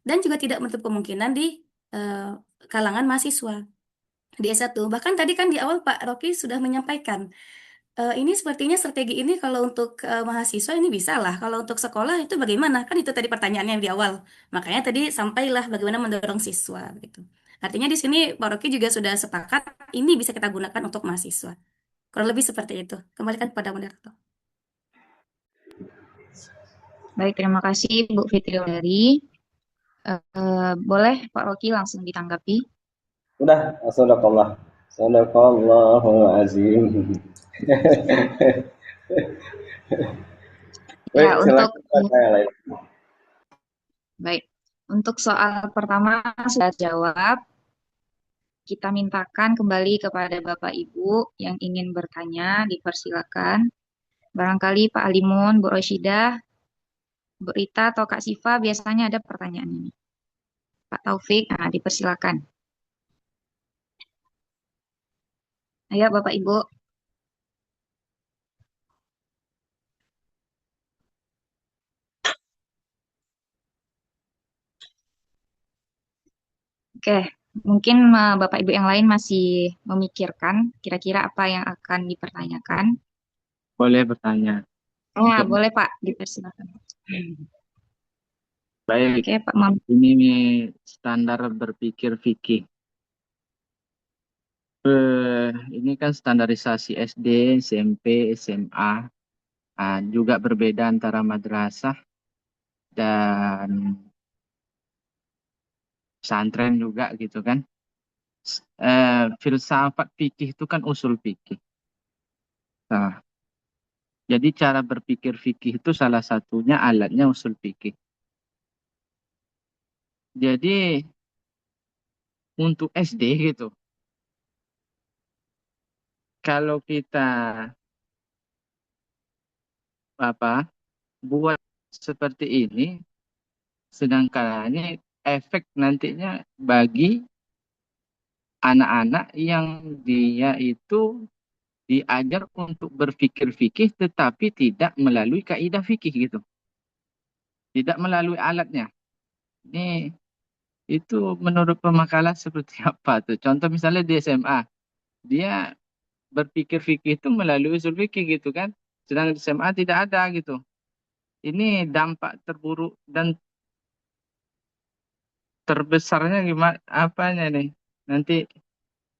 Dan juga tidak menutup kemungkinan di eh, kalangan mahasiswa di S1. Bahkan tadi kan di awal Pak Rocky sudah menyampaikan Ini sepertinya strategi ini kalau untuk mahasiswa ini bisa lah. Kalau untuk sekolah itu bagaimana? Kan itu tadi pertanyaannya di awal. Makanya tadi sampailah bagaimana mendorong siswa gitu. Artinya di sini Pak Rocky juga sudah sepakat ini bisa kita gunakan untuk mahasiswa. Kurang lebih seperti itu. Kembalikan kepada moderator. Baik, terima kasih Bu Fitri Dari. Boleh Pak Rocky langsung ditanggapi? Udah, sadaqallah. Sadaqallahul azim. Baik, Ya, untuk silakan yang lain. baik. Untuk soal pertama sudah jawab. Kita mintakan kembali kepada Bapak Ibu yang ingin bertanya, dipersilakan. Barangkali Pak Alimun, Bu Rosyidah, Bu Rita, atau Kak Siva biasanya ada pertanyaan ini. Pak Taufik, dipersilakan. Ayo Bapak Ibu. Oke, mungkin Bapak Ibu yang lain masih memikirkan kira-kira apa yang akan dipertanyakan. Boleh bertanya. Boleh Pak, dipersilakan. Baik, Oke, Pak Mam. ini nih standar berpikir fikih. Ini kan standarisasi SD, SMP, SMA. Juga berbeda antara madrasah dan pesantren juga gitu kan. Filsafat fikih itu kan usul fikih. Nah, jadi cara berpikir fikih itu salah satunya alatnya usul fikih. Jadi untuk SD gitu, kalau kita buat seperti ini, sedangkan ini efek nantinya bagi anak-anak yang dia itu diajar untuk berpikir fikih tetapi tidak melalui kaidah fikih gitu. Tidak melalui alatnya. Ini itu menurut pemakalah seperti apa tuh? Contoh misalnya di SMA, dia berpikir fikih itu melalui usul fikih gitu kan. Sedangkan di SMA tidak ada gitu. Ini dampak terburuk dan terbesarnya gimana apanya nih? Nanti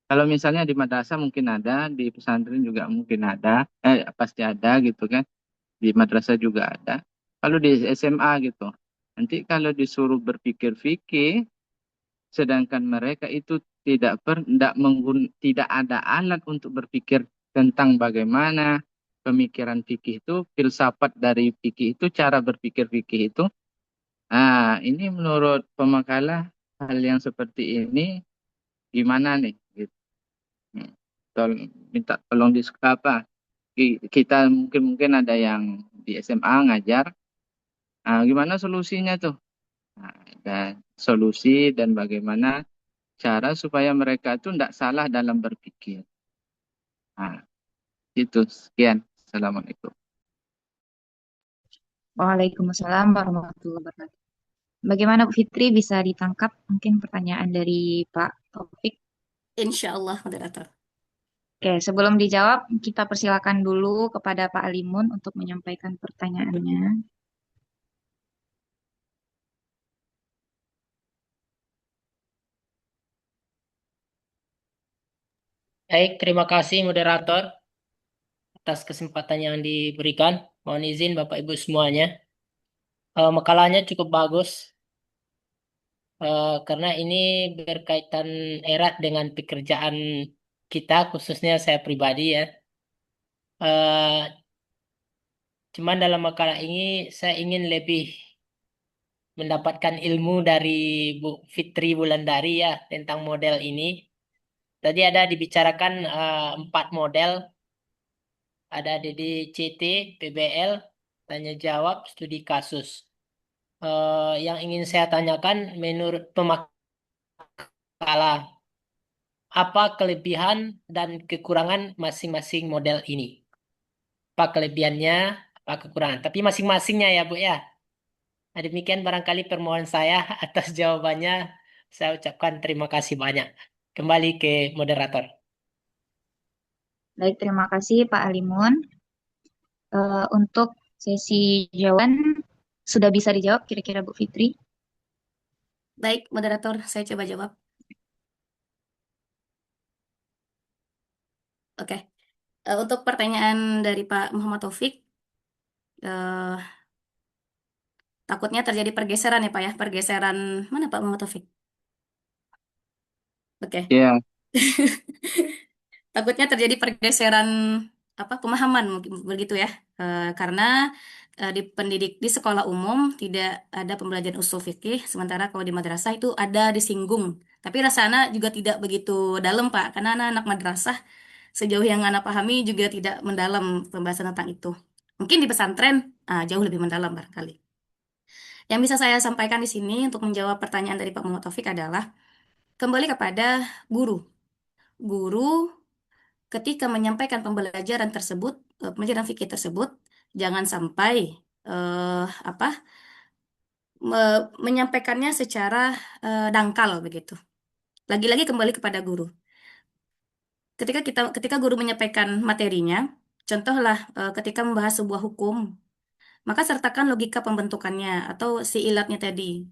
kalau misalnya di madrasah mungkin ada, di pesantren juga mungkin ada, pasti ada gitu kan. Di madrasah juga ada. Kalau di SMA gitu, nanti kalau disuruh berpikir fikih, sedangkan mereka itu tidak ada alat untuk berpikir tentang bagaimana pemikiran fikih itu, filsafat dari fikih itu, cara berpikir fikih itu. Ini menurut pemakalah hal yang seperti ini gimana nih? Gitu. Minta tolong apa? Kita mungkin ada yang di SMA ngajar. Gimana solusinya tuh? Dan solusi dan bagaimana cara supaya mereka itu tidak salah dalam berpikir. Itu sekian. Assalamualaikum. Waalaikumsalam warahmatullahi wabarakatuh. Bagaimana Bu Fitri, bisa ditangkap mungkin pertanyaan dari Pak Taufik? Insya Allah, moderator. Oke, sebelum dijawab, kita persilakan dulu kepada Pak Alimun untuk menyampaikan pertanyaannya. Baik, terima kasih moderator atas kesempatan yang diberikan. Mohon izin Bapak Ibu semuanya. Makalahnya cukup bagus karena ini berkaitan erat dengan pekerjaan kita, khususnya saya pribadi ya. Cuman dalam makalah ini saya ingin lebih mendapatkan ilmu dari Bu Fitri Wulandari ya tentang model ini. Tadi ada dibicarakan 4 model. Ada DDCT, PBL, tanya jawab, studi kasus. Yang ingin saya tanyakan menurut pemakalah, apa kelebihan dan kekurangan masing-masing model ini? Apa kelebihannya, apa kekurangan? Tapi masing-masingnya ya Bu ya. Demikian barangkali permohonan saya atas jawabannya. Saya ucapkan terima kasih banyak. Kembali ke moderator. Baik, terima kasih Pak Alimun. Untuk sesi jawaban sudah bisa dijawab kira-kira Bu Fitri? Baik, moderator, saya coba jawab. Oke. Untuk pertanyaan dari Pak Muhammad Taufik, eh, takutnya terjadi pergeseran ya Pak ya, pergeseran mana Pak Muhammad Taufik? Oke. Ya, Takutnya terjadi pergeseran apa pemahaman mungkin begitu ya. Karena di pendidik di sekolah umum tidak ada pembelajaran usul fikih, sementara kalau di madrasah itu ada disinggung. Tapi rasanya juga tidak begitu dalam Pak, karena anak-anak madrasah sejauh yang anak pahami juga tidak mendalam pembahasan tentang itu. Mungkin di pesantren jauh lebih mendalam barangkali. Yang bisa saya sampaikan di sini untuk menjawab pertanyaan dari Pak Muhammad Taufik adalah kembali kepada guru. Guru ketika menyampaikan pembelajaran tersebut, pembelajaran fikih tersebut, jangan sampai apa menyampaikannya secara dangkal begitu. Lagi-lagi kembali kepada guru. Ketika guru menyampaikan materinya, contohlah ketika membahas sebuah hukum, maka sertakan logika pembentukannya atau si ilatnya tadi.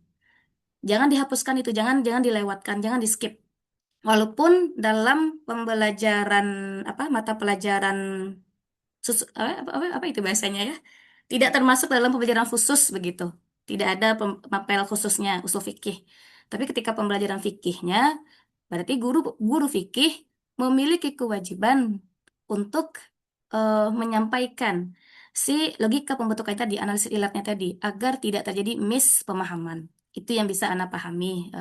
Jangan dihapuskan itu, jangan jangan dilewatkan, jangan di skip. Walaupun dalam pembelajaran mata pelajaran apa itu bahasanya ya, tidak termasuk dalam pembelajaran khusus begitu, tidak ada mapel khususnya usul fikih. Tapi ketika pembelajaran fikihnya, berarti guru guru fikih memiliki kewajiban untuk menyampaikan si logika pembentukan tadi, analisis ilatnya tadi, agar tidak terjadi mispemahaman. Itu yang bisa Anda pahami,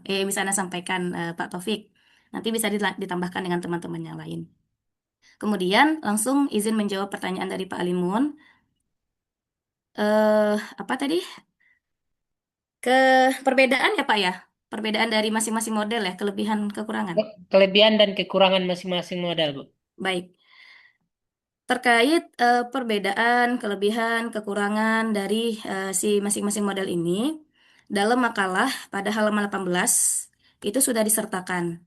bisa Anda sampaikan, Pak Taufik. Nanti bisa ditambahkan dengan teman-teman yang lain. Kemudian langsung izin menjawab pertanyaan dari Pak Alimun. Apa tadi? Ke perbedaan ya Pak ya? Perbedaan dari masing-masing model ya, kelebihan kekurangan. Kelebihan dan kekurangan masing-masing model, Bu. Baik. Terkait perbedaan, kelebihan, kekurangan dari si masing-masing model ini, dalam makalah pada halaman 18 itu sudah disertakan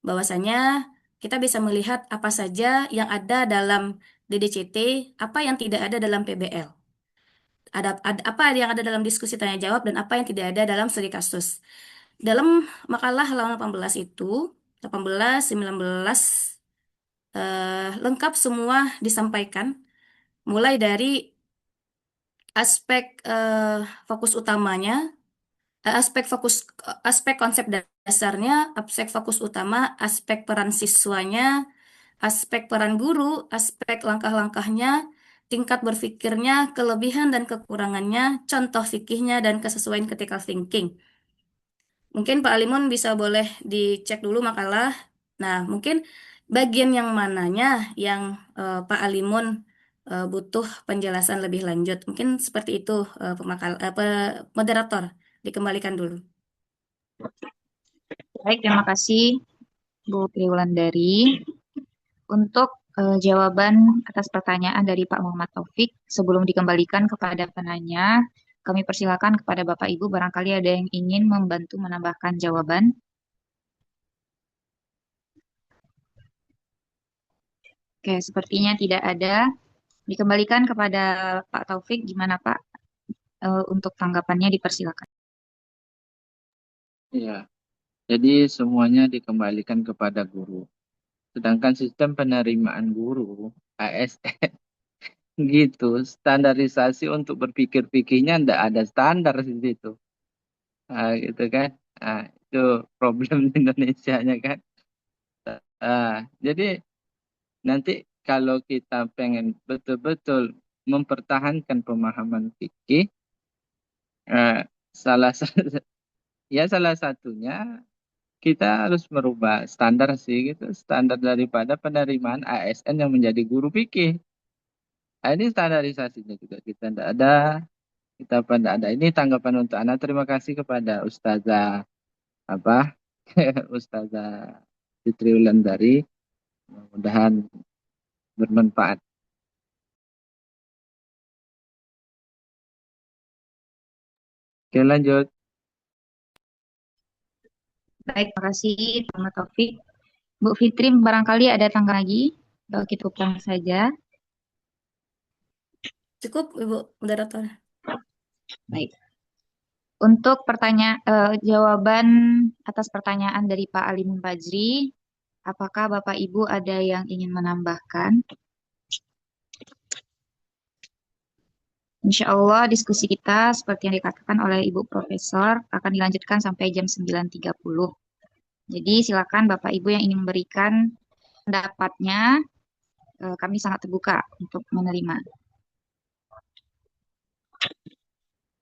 bahwasanya kita bisa melihat apa saja yang ada dalam DDCT, apa yang tidak ada dalam PBL. Ada apa yang ada dalam diskusi tanya jawab dan apa yang tidak ada dalam studi kasus. Dalam makalah halaman 18 itu, 18, 19, lengkap semua disampaikan, mulai dari aspek fokus utamanya, aspek konsep dasarnya, aspek fokus utama, aspek peran siswanya, aspek peran guru, aspek langkah-langkahnya, tingkat berpikirnya, kelebihan dan kekurangannya, contoh fikihnya, dan kesesuaian critical thinking. Mungkin Pak Alimun bisa boleh dicek dulu makalah. Nah, mungkin bagian yang mananya yang Pak Alimun butuh penjelasan lebih lanjut. Mungkin seperti itu moderator. Dikembalikan dulu. Baik, terima kasih Bu Triwulandari. Untuk jawaban atas pertanyaan dari Pak Muhammad Taufik, sebelum dikembalikan kepada penanya, kami persilakan kepada Bapak Ibu barangkali ada yang ingin membantu menambahkan jawaban. Oke, sepertinya tidak ada. Dikembalikan kepada Pak Taufik, gimana Pak? Untuk tanggapannya dipersilakan. ya. Jadi semuanya dikembalikan kepada guru. Sedangkan sistem penerimaan guru ASN gitu, standarisasi untuk berpikir-pikirnya tidak ada standar di situ. Gitu kan. Itu problem Indonesia-nya kan. Jadi nanti kalau kita pengen betul-betul mempertahankan pemahaman fikih, salah satunya kita harus merubah standar sih gitu, standar daripada penerimaan ASN yang menjadi guru fikih. Ini standarisasinya juga kita tidak ada, kita pada ada. Ini tanggapan untuk anak. Terima kasih kepada Ustazah Ustazah Fitri Wulandari. Mudah-mudahan bermanfaat. Oke, lanjut. Baik, terima kasih Pak Taufik. Bu Fitri, barangkali ada tanggapan lagi Kita ulang saja. Cukup, Ibu Moderator. Baik. Untuk jawaban atas pertanyaan dari Pak Alimun Fajri, apakah Bapak Ibu ada yang ingin menambahkan? Insya Allah diskusi kita seperti yang dikatakan oleh Ibu Profesor akan dilanjutkan sampai jam 9.30. Jadi silakan Bapak Ibu yang ingin memberikan pendapatnya, kami sangat terbuka untuk menerima.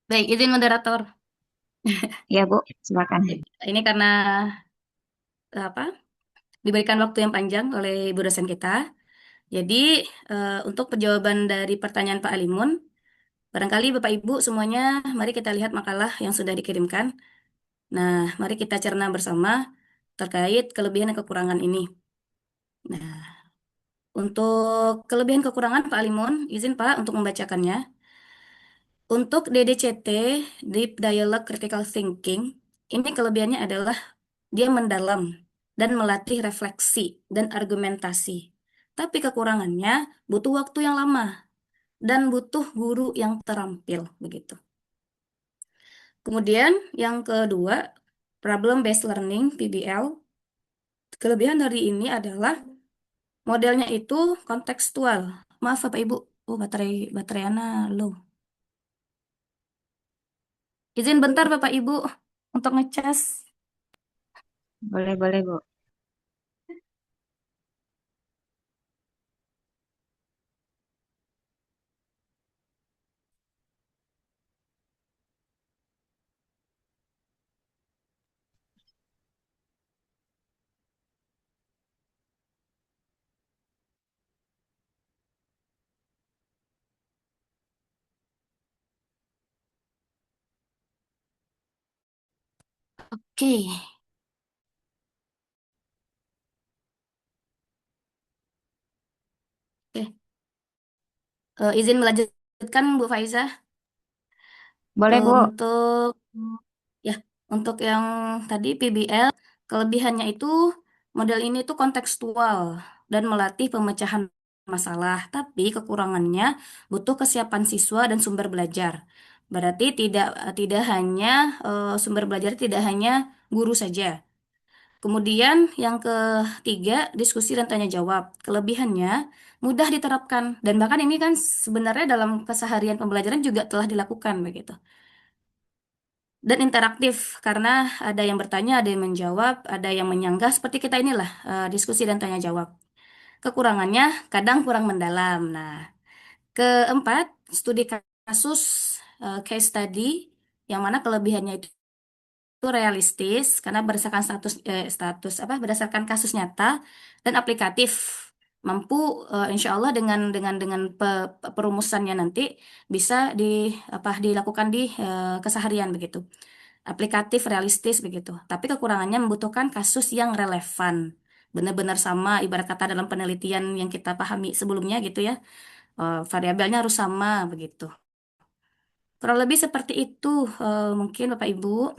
Baik, izin moderator. Ya Bu, silakan. Ini karena diberikan waktu yang panjang oleh ibu dosen kita. Jadi untuk penjawaban dari pertanyaan Pak Alimun, barangkali Bapak Ibu semuanya, mari kita lihat makalah yang sudah dikirimkan. Nah, mari kita cerna bersama terkait kelebihan dan kekurangan ini. Nah, untuk kelebihan kekurangan Pak Alimun, izin Pak untuk membacakannya. Untuk DDCT, Deep Dialogue Critical Thinking, ini kelebihannya adalah dia mendalam dan melatih refleksi dan argumentasi. Tapi kekurangannya butuh waktu yang lama dan butuh guru yang terampil begitu. Kemudian yang kedua, problem based learning PBL. Kelebihan dari ini adalah modelnya itu kontekstual. Maaf Bapak Ibu, baterai Ana low. Izin bentar Bapak Ibu untuk ngecas. Boleh, boleh Bu. Oke. Oke. Izin melanjutkan Bu Faiza. Boleh Bu. Ya, untuk yang tadi PBL, kelebihannya itu model ini tuh kontekstual dan melatih pemecahan masalah, tapi kekurangannya butuh kesiapan siswa dan sumber belajar. Berarti tidak hanya sumber belajar tidak hanya guru saja. Kemudian yang ketiga, diskusi dan tanya jawab. Kelebihannya mudah diterapkan dan bahkan ini kan sebenarnya dalam keseharian pembelajaran juga telah dilakukan begitu. Dan interaktif karena ada yang bertanya, ada yang menjawab, ada yang menyanggah seperti kita inilah diskusi dan tanya jawab. Kekurangannya kadang kurang mendalam. Nah, keempat, studi kasus case study yang mana kelebihannya itu realistis karena berdasarkan berdasarkan kasus nyata dan aplikatif, mampu insya Allah dengan perumusannya nanti bisa dilakukan di keseharian begitu, aplikatif realistis begitu. Tapi kekurangannya membutuhkan kasus yang relevan, benar-benar sama ibarat kata dalam penelitian yang kita pahami sebelumnya gitu ya. Variabelnya harus sama begitu. Kurang lebih seperti itu, mungkin Bapak Ibu.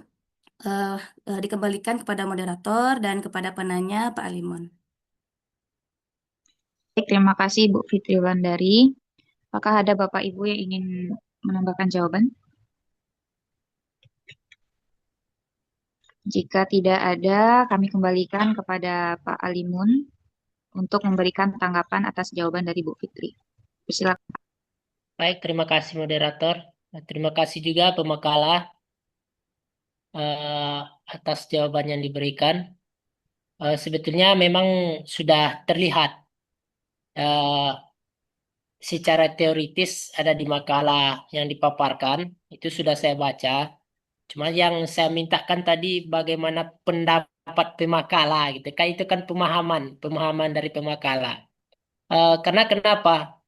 Dikembalikan kepada moderator dan kepada penanya Pak Alimun. Baik, terima kasih Bu Fitri Wulandari. Apakah ada Bapak Ibu yang ingin menambahkan jawaban? Jika tidak ada, kami kembalikan kepada Pak Alimun untuk memberikan tanggapan atas jawaban dari Bu Fitri. Silakan. Baik, terima kasih moderator. Terima kasih juga pemakalah atas jawaban yang diberikan. Sebetulnya memang sudah terlihat secara teoritis ada di makalah yang dipaparkan, itu sudah saya baca. Cuma yang saya mintakan tadi bagaimana pendapat pemakalah gitu. Kan itu kan pemahaman dari pemakalah. Karena kenapa?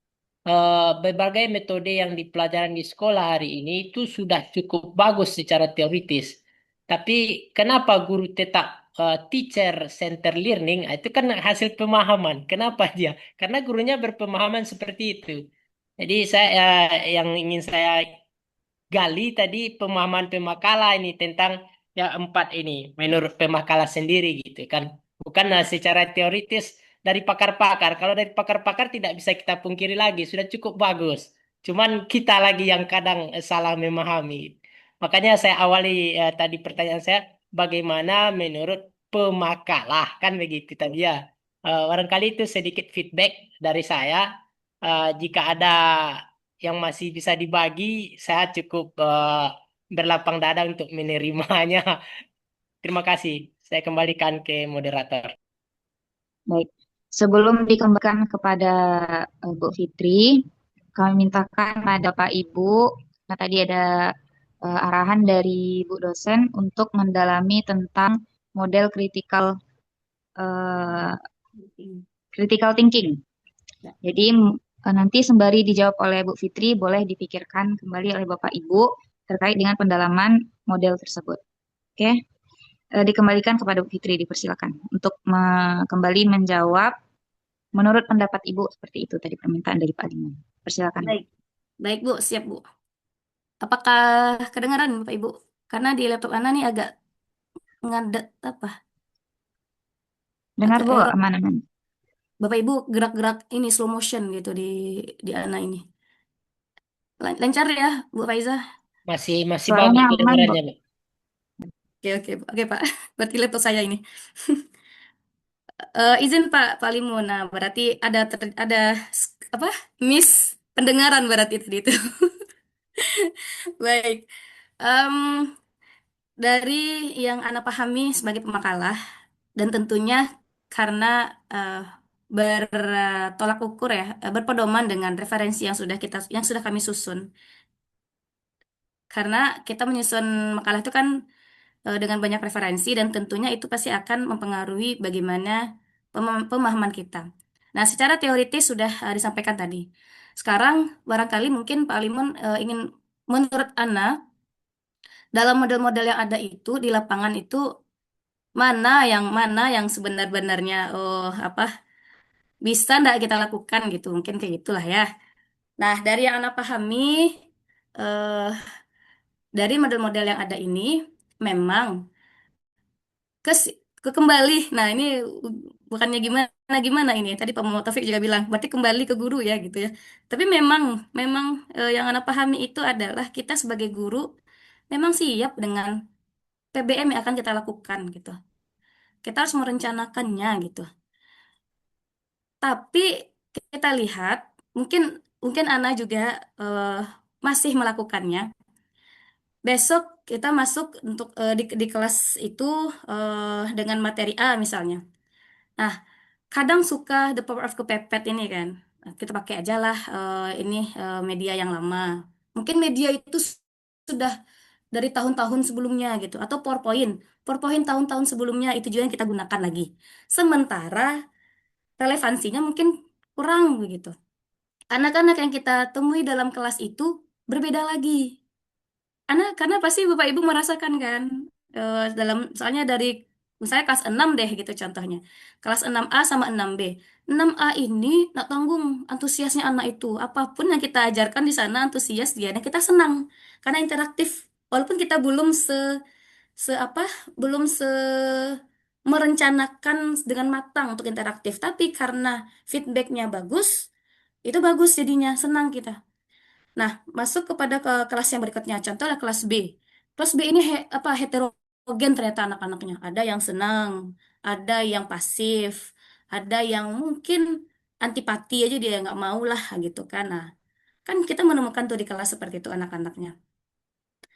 Berbagai metode yang dipelajari di sekolah hari ini itu sudah cukup bagus secara teoritis. Tapi kenapa guru tetap teacher center learning? Itu kan hasil pemahaman. Kenapa dia? Karena gurunya berpemahaman seperti itu. Jadi yang ingin saya gali tadi pemahaman pemakalah ini tentang yang 4 ini menurut pemakalah sendiri gitu kan. Bukan secara teoritis dari pakar-pakar. Kalau dari pakar-pakar tidak bisa kita pungkiri lagi, sudah cukup bagus. Cuman kita lagi yang kadang salah memahami. Makanya saya awali tadi pertanyaan saya, bagaimana menurut pemakalah, kan begitu tadi ya. Barangkali itu sedikit feedback dari saya. Jika ada yang masih bisa dibagi, saya cukup berlapang dada untuk menerimanya. Terima kasih. Saya kembalikan ke moderator. Baik. Sebelum dikembalikan kepada Bu Fitri, kami mintakan pada Pak Ibu, nah tadi ada arahan dari Bu dosen untuk mendalami tentang model eh, critical thinking. Jadi nanti sembari dijawab oleh Bu Fitri, boleh dipikirkan kembali oleh Bapak Ibu terkait dengan pendalaman model tersebut. Oke, dikembalikan kepada Bu Fitri, dipersilakan untuk kembali menjawab menurut pendapat Ibu seperti itu tadi permintaan dari Pak Liman. Persilakan. Baik, baik Bu, siap Bu. Apakah kedengaran Bapak Ibu? Karena di laptop Ana nih agak ngadet apa? Dengar Agak Bu, error. aman-aman. Bapak Ibu gerak-gerak ini slow motion gitu di Ana ini. Lancar ya, Bu Faiza? Masih Suaranya bagus aman, Bu. kedengarannya, Bu. Oke Pak. Berarti laptop saya ini. Izin Pak Limun. Nah, berarti ada apa? Miss pendengaran berarti tadi itu. Baik. Em, dari yang Ana pahami sebagai pemakalah dan tentunya karena eh, bertolak ukur ya, berpedoman dengan referensi yang sudah kami susun. Karena kita menyusun makalah itu kan dengan banyak referensi dan tentunya itu pasti akan mempengaruhi bagaimana pemahaman kita. Nah, secara teoritis sudah disampaikan tadi. Sekarang barangkali mungkin Pak Limun ingin menurut Ana dalam model-model yang ada itu di lapangan itu mana yang sebenar-benarnya apa bisa ndak kita lakukan gitu. Mungkin kayak gitulah ya. Nah, dari yang Ana pahami eh dari model-model yang ada ini memang ke, ke kembali. Nah, ini bukannya gimana gimana ini. Tadi Pak Muhammad Taufik juga bilang, berarti kembali ke guru ya gitu ya. Tapi memang yang Anda pahami itu adalah kita sebagai guru memang siap dengan PBM yang akan kita lakukan gitu. Kita harus merencanakannya gitu. Tapi kita lihat mungkin mungkin Ana juga eh, masih melakukannya. Besok kita masuk untuk di kelas itu dengan materi A misalnya. Nah, kadang suka the power of kepepet ini kan. Nah, kita pakai aja lah ini media yang lama. Mungkin media itu sudah dari tahun-tahun sebelumnya gitu. Atau PowerPoint. PowerPoint tahun-tahun sebelumnya itu juga yang kita gunakan lagi. Sementara relevansinya mungkin kurang begitu. Anak-anak yang kita temui dalam kelas itu berbeda lagi. Karena pasti Bapak Ibu merasakan kan dalam soalnya dari misalnya kelas 6 deh gitu contohnya. Kelas 6A sama 6B. 6A ini nak tanggung antusiasnya anak itu. Apapun yang kita ajarkan di sana antusias dia dan kita senang karena interaktif. Walaupun kita se apa belum merencanakan dengan matang untuk interaktif, tapi karena feedbacknya bagus, itu bagus jadinya senang kita. Nah, masuk kepada kelas yang berikutnya. Contohnya kelas B. Kelas B ini heterogen ternyata anak-anaknya. Ada yang senang, ada yang pasif, ada yang mungkin antipati aja dia nggak mau lah gitu kan. Nah, kan kita menemukan tuh di kelas seperti itu anak-anaknya.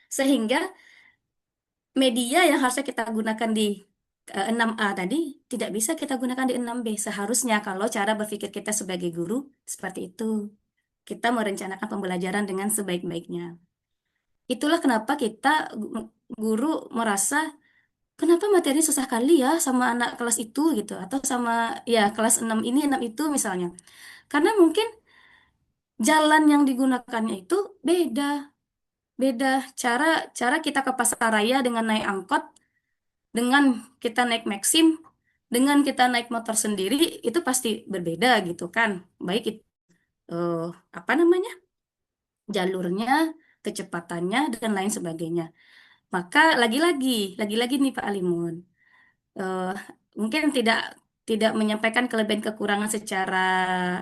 Sehingga media yang harusnya kita gunakan di 6A tadi tidak bisa kita gunakan di 6B. Seharusnya kalau cara berpikir kita sebagai guru seperti itu. Kita merencanakan pembelajaran dengan sebaik-baiknya. Itulah kenapa kita guru merasa kenapa materi susah kali ya sama anak kelas itu gitu atau sama ya kelas 6 ini 6 itu misalnya. Karena mungkin jalan yang digunakannya itu beda. Beda cara cara kita ke pasar raya dengan naik angkot, dengan kita naik Maxim, dengan kita naik motor sendiri itu pasti berbeda gitu kan. Baik itu eh, apa namanya? Jalurnya, kecepatannya dan lain sebagainya. Maka lagi-lagi nih Pak Alimun, eh, mungkin tidak tidak menyampaikan kelebihan kekurangan secara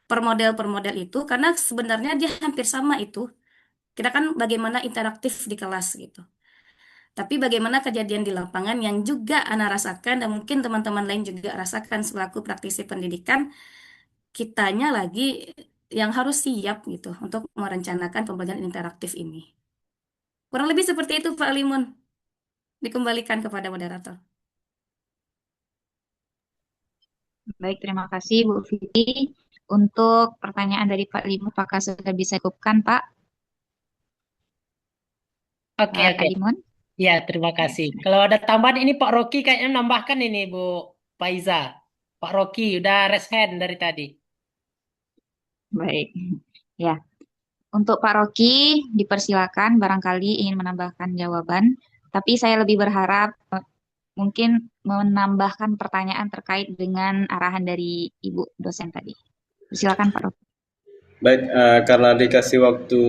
per model itu, karena sebenarnya dia hampir sama itu. Kita kan bagaimana interaktif di kelas gitu. Tapi bagaimana kejadian di lapangan yang juga Ana rasakan dan mungkin teman-teman lain juga rasakan selaku praktisi pendidikan, kitanya lagi yang harus siap gitu untuk merencanakan pembelajaran interaktif ini. Kurang lebih seperti itu Pak Limun. Dikembalikan kepada moderator. Baik, terima kasih Bu Fitri. Untuk pertanyaan dari Pak Limun, apakah sudah bisa cukupkan Pak? Oke, Pak oke. Limun? Ya, terima kasih. Kalau ada tambahan ini Pak Rocky kayaknya menambahkan ini Bu Faiza. Pak Rocky udah raise hand dari tadi. Baik. Ya, untuk Pak Rocky dipersilakan barangkali ingin menambahkan jawaban, tapi saya lebih berharap mungkin menambahkan pertanyaan terkait dengan arahan dari Ibu dosen tadi. Silakan Pak Rocky. Baik, karena dikasih waktu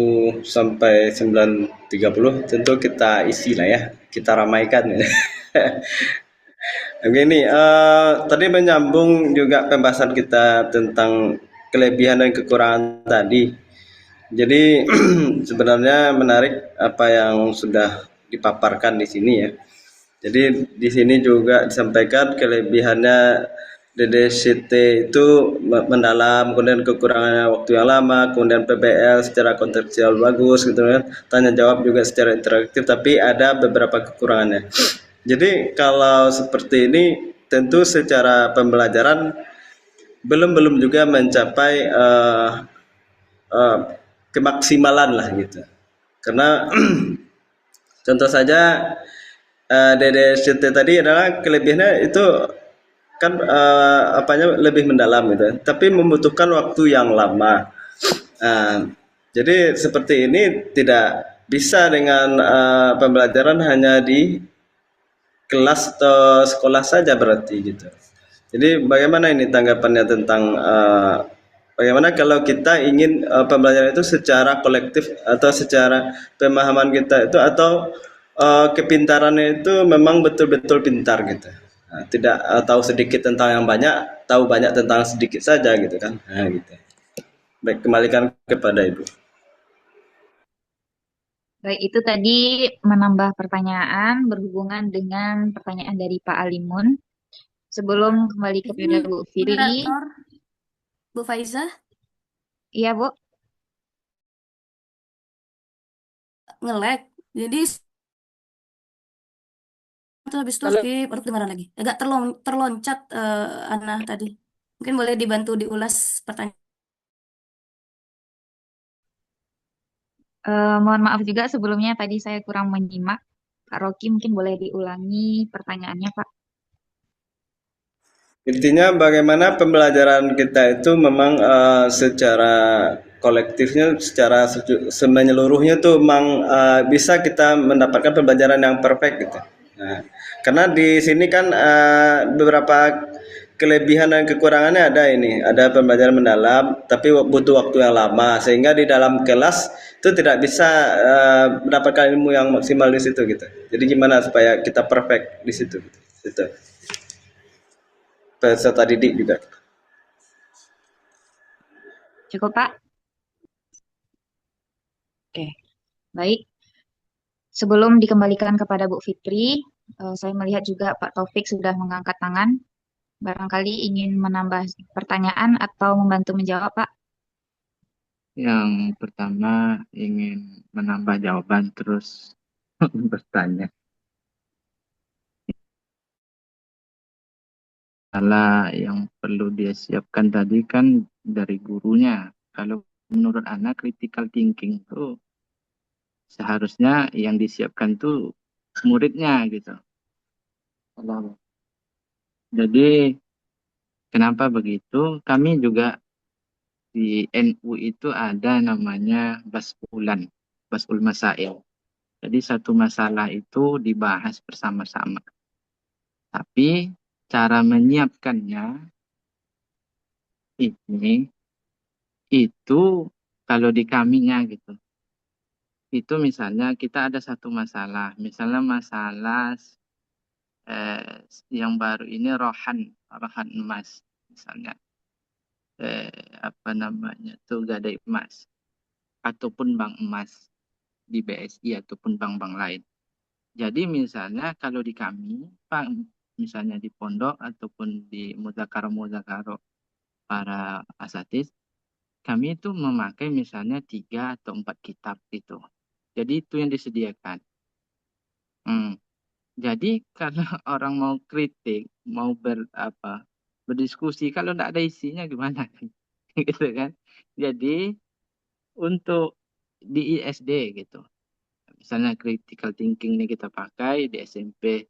sampai 9.30, tentu kita isi lah ya, kita ramaikan. Begini, tadi menyambung juga pembahasan kita tentang kelebihan dan kekurangan tadi. Jadi sebenarnya menarik apa yang sudah dipaparkan di sini ya. Jadi di sini juga disampaikan kelebihannya DDCT itu mendalam, kemudian kekurangannya waktu yang lama, kemudian PBL secara kontekstual bagus gitu kan. Tanya jawab juga secara interaktif, tapi ada beberapa kekurangannya. Jadi kalau seperti ini tentu secara pembelajaran belum juga mencapai kemaksimalan lah gitu. Karena contoh saja DDCT tadi adalah kelebihannya itu kan apanya lebih mendalam gitu, tapi membutuhkan waktu yang lama. Jadi seperti ini tidak bisa dengan pembelajaran hanya di kelas atau sekolah saja berarti gitu. Jadi bagaimana ini tanggapannya tentang bagaimana kalau kita ingin pembelajaran itu secara kolektif atau secara pemahaman kita itu atau kepintarannya itu memang betul-betul pintar gitu. Nah, tidak tahu sedikit tentang yang banyak, tahu banyak tentang sedikit saja gitu kan. Nah, gitu. Baik, kembalikan kepada Ibu. Baik, itu tadi menambah pertanyaan berhubungan dengan pertanyaan dari Pak Alimun. Sebelum kembali kepada Ini Bu Fitri, moderator Bu Faiza iya Bu. nge-lag. Jadi itu habis itu Halo. skip, baru kedengaran lagi. Agak terloncat Ana tadi. Mungkin boleh dibantu diulas pertanyaan. Mohon maaf juga sebelumnya tadi saya kurang menyimak. Pak Rocky mungkin boleh diulangi pertanyaannya Pak. Intinya bagaimana pembelajaran kita itu memang secara kolektifnya, secara menyeluruhnya tuh memang bisa kita mendapatkan pembelajaran yang perfect gitu. Nah, karena di sini kan beberapa kelebihan dan kekurangannya ada ini, ada pembelajaran mendalam, tapi butuh waktu yang lama, sehingga di dalam kelas itu tidak bisa mendapatkan ilmu yang maksimal di situ gitu. Jadi gimana supaya kita perfect di situ? Gitu. Peserta didik juga. Cukup Pak? Oke, baik. Sebelum dikembalikan kepada Bu Fitri, saya melihat juga Pak Taufik sudah mengangkat tangan. Barangkali ingin menambah pertanyaan atau membantu menjawab Pak. Yang pertama ingin menambah jawaban terus bertanya. Salah yang perlu dia siapkan tadi kan dari gurunya. Kalau menurut anak critical thinking itu seharusnya yang disiapkan tuh muridnya gitu. Jadi kenapa begitu? Kami juga di NU itu ada namanya basul masail. Jadi satu masalah itu dibahas bersama-sama. Tapi cara menyiapkannya ini itu kalau di kaminya gitu. Itu misalnya kita ada satu masalah, misalnya masalah yang baru ini rohan emas misalnya, apa namanya tuh, gadai emas ataupun bank emas di BSI ataupun bank-bank lain. Jadi misalnya kalau di kami, Pak, misalnya di pondok ataupun di mudzakarah para asatidz, kami itu memakai misalnya 3 atau 4 kitab gitu. Jadi itu yang disediakan. Jadi kalau orang mau kritik, mau berdiskusi, kalau tidak ada isinya gimana? Gitu kan. Jadi untuk di ISD gitu, misalnya critical thinking ini kita pakai, di SMP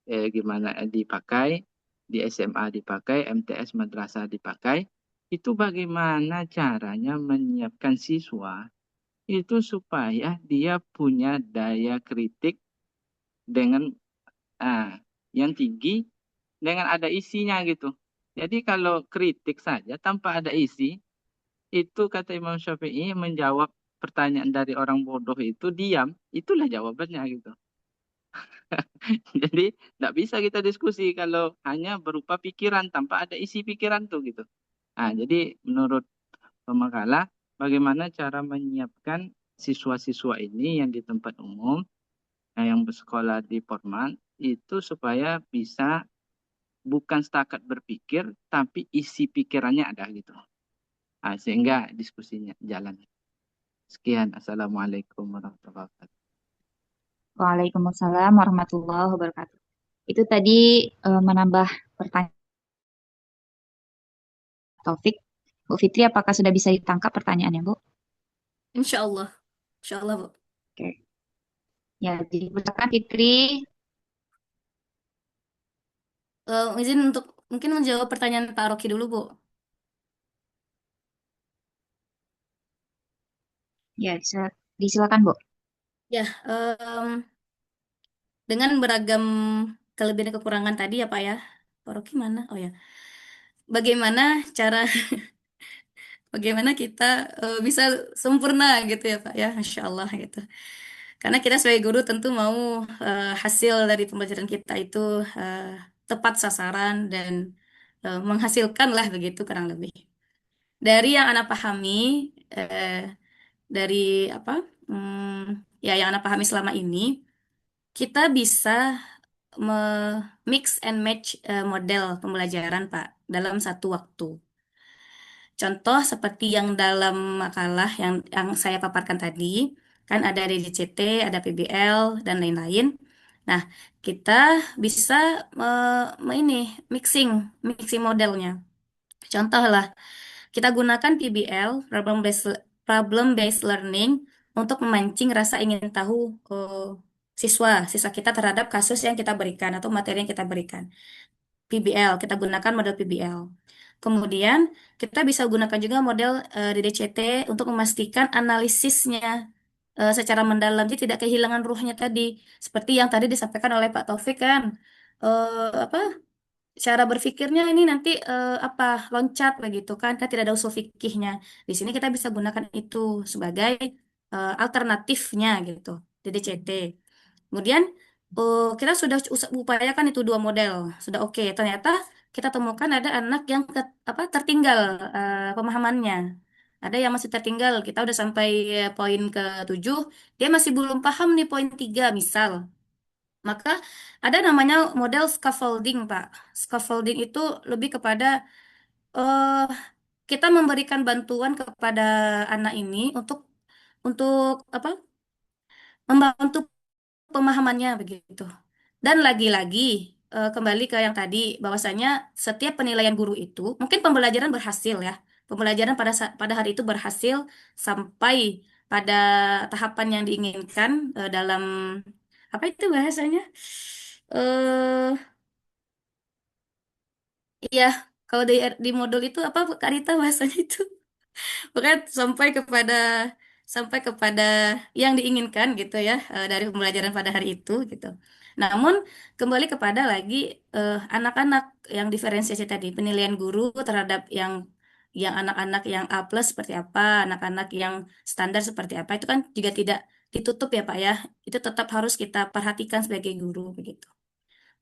gimana dipakai, di SMA dipakai, MTS madrasah dipakai, itu bagaimana caranya menyiapkan siswa itu supaya dia punya daya kritik dengan yang tinggi dengan ada isinya gitu. Jadi kalau kritik saja tanpa ada isi, itu kata Imam Syafi'i menjawab pertanyaan dari orang bodoh itu diam, itulah jawabannya gitu. Jadi tidak bisa kita diskusi kalau hanya berupa pikiran tanpa ada isi pikiran tuh gitu. Jadi menurut pemakalah, bagaimana cara menyiapkan siswa-siswa ini yang di tempat umum, yang bersekolah di formal, itu supaya bisa bukan setakat berpikir, tapi isi pikirannya ada gitu. Sehingga diskusinya jalan. Sekian. Assalamualaikum warahmatullahi wabarakatuh. Waalaikumsalam warahmatullahi wabarakatuh. Itu tadi menambah pertanyaan Taufik. Bu Fitri, apakah sudah bisa ditangkap pertanyaannya, Bu? Insya Allah, Bu. Oke. Ya, jadi silakan Fitri. Izin untuk mungkin menjawab pertanyaan Pak Rocky dulu, Bu. Ya, disilakan, Bu. Ya, dengan beragam kelebihan dan kekurangan tadi ya Pak ya. Pak Rocky mana? Oh ya. Bagaimana cara bagaimana kita bisa sempurna gitu ya Pak ya, Masya Allah gitu. Karena kita sebagai guru tentu mau hasil dari pembelajaran kita itu eh, tepat sasaran dan menghasilkan lah begitu kurang lebih. Dari yang anak pahami, eh, dari apa? Ya yang anak pahami selama ini, kita bisa mix and match model pembelajaran Pak dalam satu waktu. Contoh seperti yang dalam makalah yang saya paparkan tadi, kan ada DDCT, ada PBL, dan lain-lain. Nah, kita bisa ini mixing modelnya. Contoh lah, kita gunakan PBL, problem based learning, untuk memancing rasa ingin tahu siswa kita terhadap kasus yang kita berikan atau materi yang kita berikan. PBL, kita gunakan model PBL. Kemudian kita bisa gunakan juga model DDCT untuk memastikan analisisnya secara mendalam, jadi tidak kehilangan ruhnya tadi. Seperti yang tadi disampaikan oleh Pak Taufik kan, apa cara berpikirnya ini nanti apa loncat begitu kan tidak ada usul fikihnya. Di sini kita bisa gunakan itu sebagai alternatifnya gitu, DDCT. Kemudian kita sudah upayakan itu dua model, sudah oke. Ternyata kita temukan ada anak yang tertinggal pemahamannya. Ada yang masih tertinggal, kita udah sampai poin ke-7, dia masih belum paham nih poin 3 misal. Maka ada namanya model scaffolding, Pak. Scaffolding itu lebih kepada eh, kita memberikan bantuan kepada anak ini untuk apa? Membantu pemahamannya begitu. Dan lagi-lagi kembali ke yang tadi bahwasanya setiap penilaian guru itu mungkin pembelajaran berhasil ya. Pembelajaran pada hari itu berhasil sampai pada tahapan yang diinginkan dalam apa itu bahasanya? Eh iya, kalau di modul itu apa Kak Rita bahasanya itu? Pokoknya sampai kepada yang diinginkan gitu ya dari pembelajaran pada hari itu gitu. Namun kembali kepada lagi anak-anak yang diferensiasi tadi, penilaian guru terhadap yang anak-anak yang A plus seperti apa, anak-anak yang standar seperti apa, itu kan juga tidak ditutup ya Pak ya. Itu tetap harus kita perhatikan sebagai guru begitu.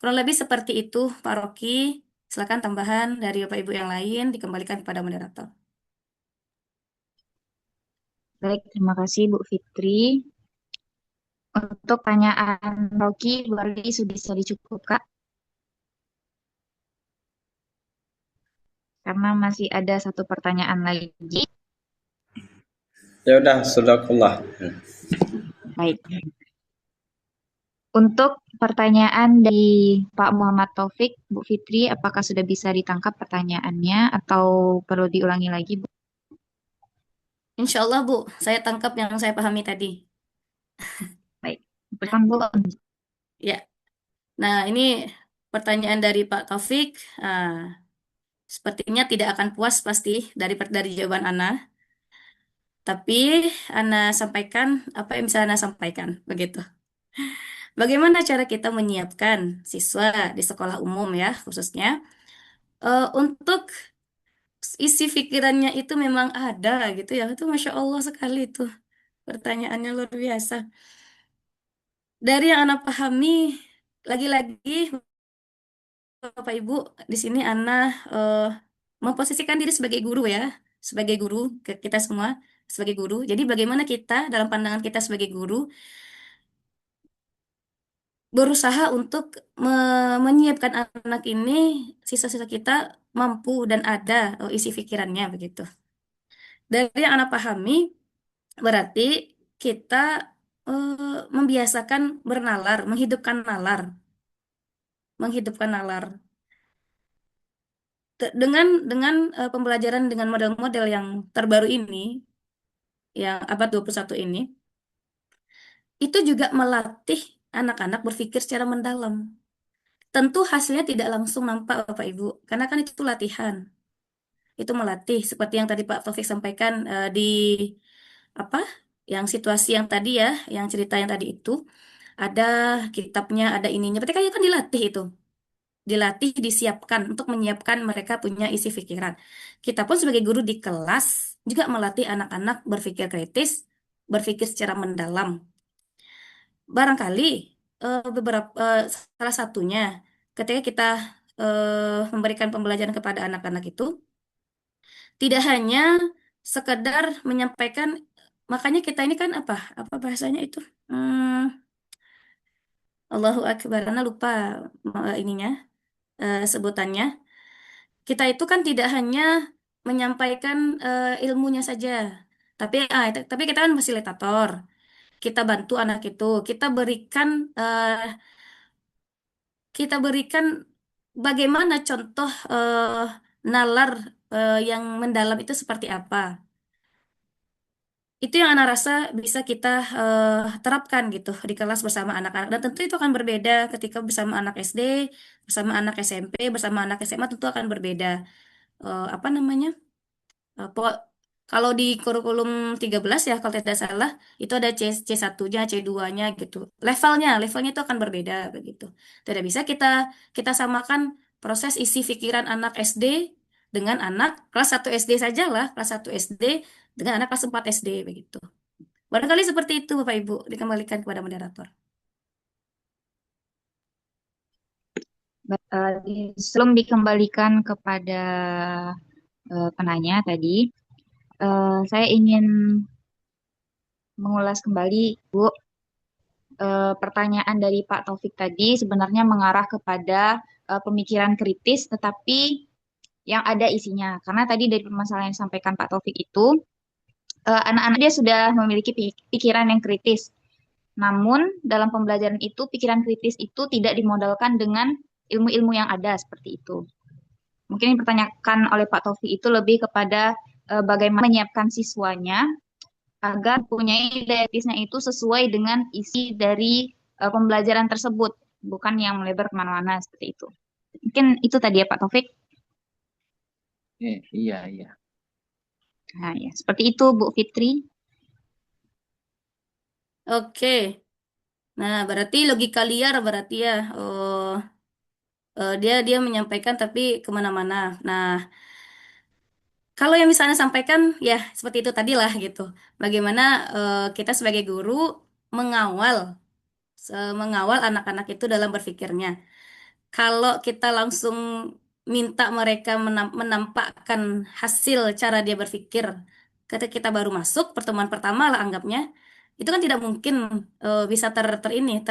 Kurang lebih seperti itu, Pak Rocky. Silakan tambahan dari Bapak Ibu yang lain dikembalikan kepada moderator. Baik, terima kasih Bu Fitri. Untuk pertanyaan Rocky, berarti sudah bisa dicukupkan karena masih ada satu pertanyaan lagi. Ya udah, sudakallah. Baik. Untuk pertanyaan dari Pak Muhammad Taufik, Bu Fitri, apakah sudah bisa ditangkap pertanyaannya atau perlu diulangi lagi, Bu? Insya Allah, Bu, saya tangkap yang saya pahami tadi. Baik, silakan Bu. Ya, nah ini pertanyaan dari Pak Taufik. Sepertinya tidak akan puas pasti dari jawaban Ana. Tapi Ana sampaikan apa yang bisa Ana sampaikan, begitu. Bagaimana cara kita menyiapkan siswa di sekolah umum ya, khususnya untuk isi pikirannya itu memang ada gitu ya. Itu Masya Allah sekali itu. Pertanyaannya luar biasa. Dari yang Ana pahami, lagi-lagi Bapak Ibu, di sini Ana memposisikan diri sebagai guru ya, sebagai guru ke kita semua, sebagai guru. Jadi bagaimana kita dalam pandangan kita sebagai guru berusaha untuk menyiapkan anak ini, siswa-siswa kita mampu dan ada isi pikirannya begitu. Dari yang Ana pahami, berarti kita membiasakan bernalar, menghidupkan nalar. Dengan pembelajaran dengan model-model yang terbaru ini, yang abad 21 ini, itu juga melatih anak-anak berpikir secara mendalam. Tentu hasilnya tidak langsung nampak Bapak Ibu, karena kan itu latihan. Itu melatih seperti yang tadi Pak Taufik sampaikan di apa? Yang situasi yang tadi ya, yang cerita yang tadi itu ada kitabnya, ada ininya. Berarti kan itu kan dilatih itu. Dilatih, disiapkan untuk menyiapkan mereka punya isi pikiran. Kita pun sebagai guru di kelas juga melatih anak-anak berpikir kritis, berpikir secara mendalam. Barangkali salah satunya ketika kita memberikan pembelajaran kepada anak-anak itu tidak hanya sekedar menyampaikan, makanya kita ini kan apa bahasanya itu? Allahu Akbar, karena lupa ininya sebutannya. Kita itu kan tidak hanya menyampaikan ilmunya saja, tapi kita kan fasilitator. Kita bantu anak itu, kita berikan bagaimana contoh nalar yang mendalam itu seperti apa. Itu yang anak rasa bisa kita terapkan gitu di kelas bersama anak-anak. Dan tentu itu akan berbeda ketika bersama anak SD, bersama anak SMP, bersama anak SMA tentu akan berbeda. Apa namanya? Pokok, kalau di kurikulum 13 ya kalau tidak salah itu ada C1-nya, C2-nya gitu. Levelnya itu akan berbeda begitu. Tidak bisa kita samakan proses isi pikiran anak SD dengan anak kelas 1 SD sajalah, kelas 1 SD dengan anak kelas 4 SD begitu. Barangkali seperti itu Bapak Ibu, dikembalikan kepada moderator. Sebelum dikembalikan kepada penanya tadi, saya ingin mengulas kembali, Bu. Pertanyaan dari Pak Taufik tadi sebenarnya mengarah kepada pemikiran kritis, tetapi yang ada isinya. Karena tadi dari permasalahan yang disampaikan Pak Taufik itu, anak-anak dia sudah memiliki pikiran yang kritis. Namun dalam pembelajaran itu, pikiran kritis itu tidak dimodalkan dengan ilmu-ilmu yang ada seperti itu. Mungkin yang dipertanyakan oleh Pak Taufik itu lebih kepada bagaimana menyiapkan siswanya agar punya daya kritisnya itu sesuai dengan isi dari pembelajaran tersebut, bukan yang melebar kemana-mana seperti itu. Mungkin itu tadi ya Pak Taufik. Iya. Nah ya, seperti itu Bu Fitri. Oke. Nah, berarti logika liar berarti ya. Dia menyampaikan tapi kemana-mana. Nah, kalau yang misalnya sampaikan ya seperti itu tadi lah gitu. Bagaimana kita sebagai guru mengawal mengawal anak-anak itu dalam berpikirnya. kalau kita langsung minta mereka menampakkan hasil cara dia berpikir ketika kita baru masuk pertemuan pertama lah anggapnya, itu kan tidak mungkin bisa terdeteksi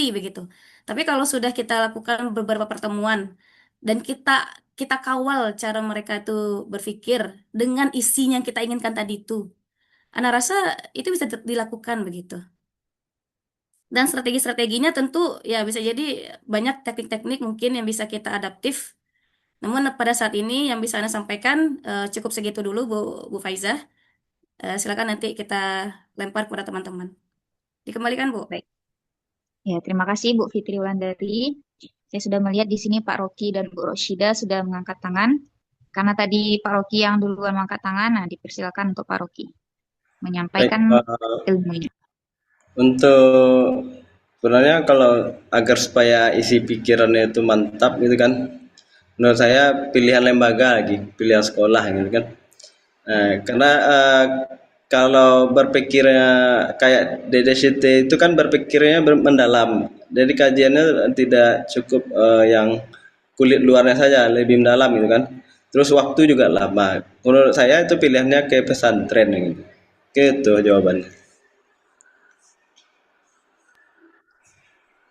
begitu. Tapi kalau sudah kita lakukan beberapa pertemuan dan kita kawal cara mereka itu berpikir dengan isi yang kita inginkan tadi itu, Ana rasa itu bisa dilakukan begitu. Dan strategi-strateginya tentu ya bisa jadi banyak teknik-teknik mungkin yang bisa kita adaptif. Namun pada saat ini yang bisa Ana sampaikan cukup segitu dulu Bu Faizah. Silakan nanti kita lempar kepada teman-teman. Dikembalikan Bu. Baik. Ya, terima kasih Bu Fitri Wulandari. Saya sudah melihat di sini Pak Rocky dan Bu Roshida sudah mengangkat tangan. Karena tadi Pak Rocky yang duluan mengangkat tangan, nah dipersilakan untuk Pak Rocky menyampaikan ilmunya. Untuk sebenarnya kalau agar supaya isi pikirannya itu mantap gitu kan, menurut saya pilihan lembaga lagi, pilihan sekolah gitu kan. Karena kalau berpikirnya kayak DDCT itu kan berpikirnya mendalam, jadi kajiannya tidak cukup yang kulit luarnya saja, lebih mendalam gitu kan. Terus waktu juga lama. Menurut saya itu pilihannya ke pesantren gitu. Gitu jawabannya.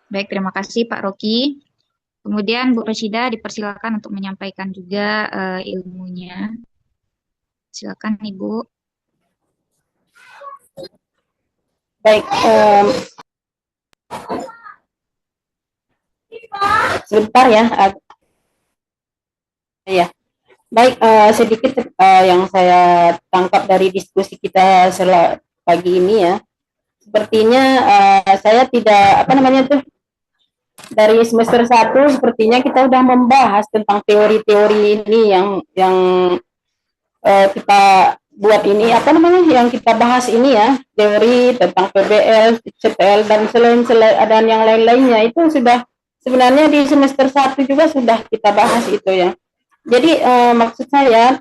Baik, terima kasih Pak Rocky. Kemudian Bu Roshida dipersilakan untuk menyampaikan juga ilmunya. Silakan Ibu. Baik, sebentar ya. Ya, baik, sedikit yang saya tangkap dari diskusi kita pagi ini ya. Sepertinya saya tidak dari semester 1 sepertinya kita sudah membahas tentang teori-teori ini yang kita buat ini yang kita bahas ini ya, teori tentang PBL, CPL dan selain yang lain-lainnya itu sudah sebenarnya di semester 1 juga sudah kita bahas itu ya. Jadi maksud saya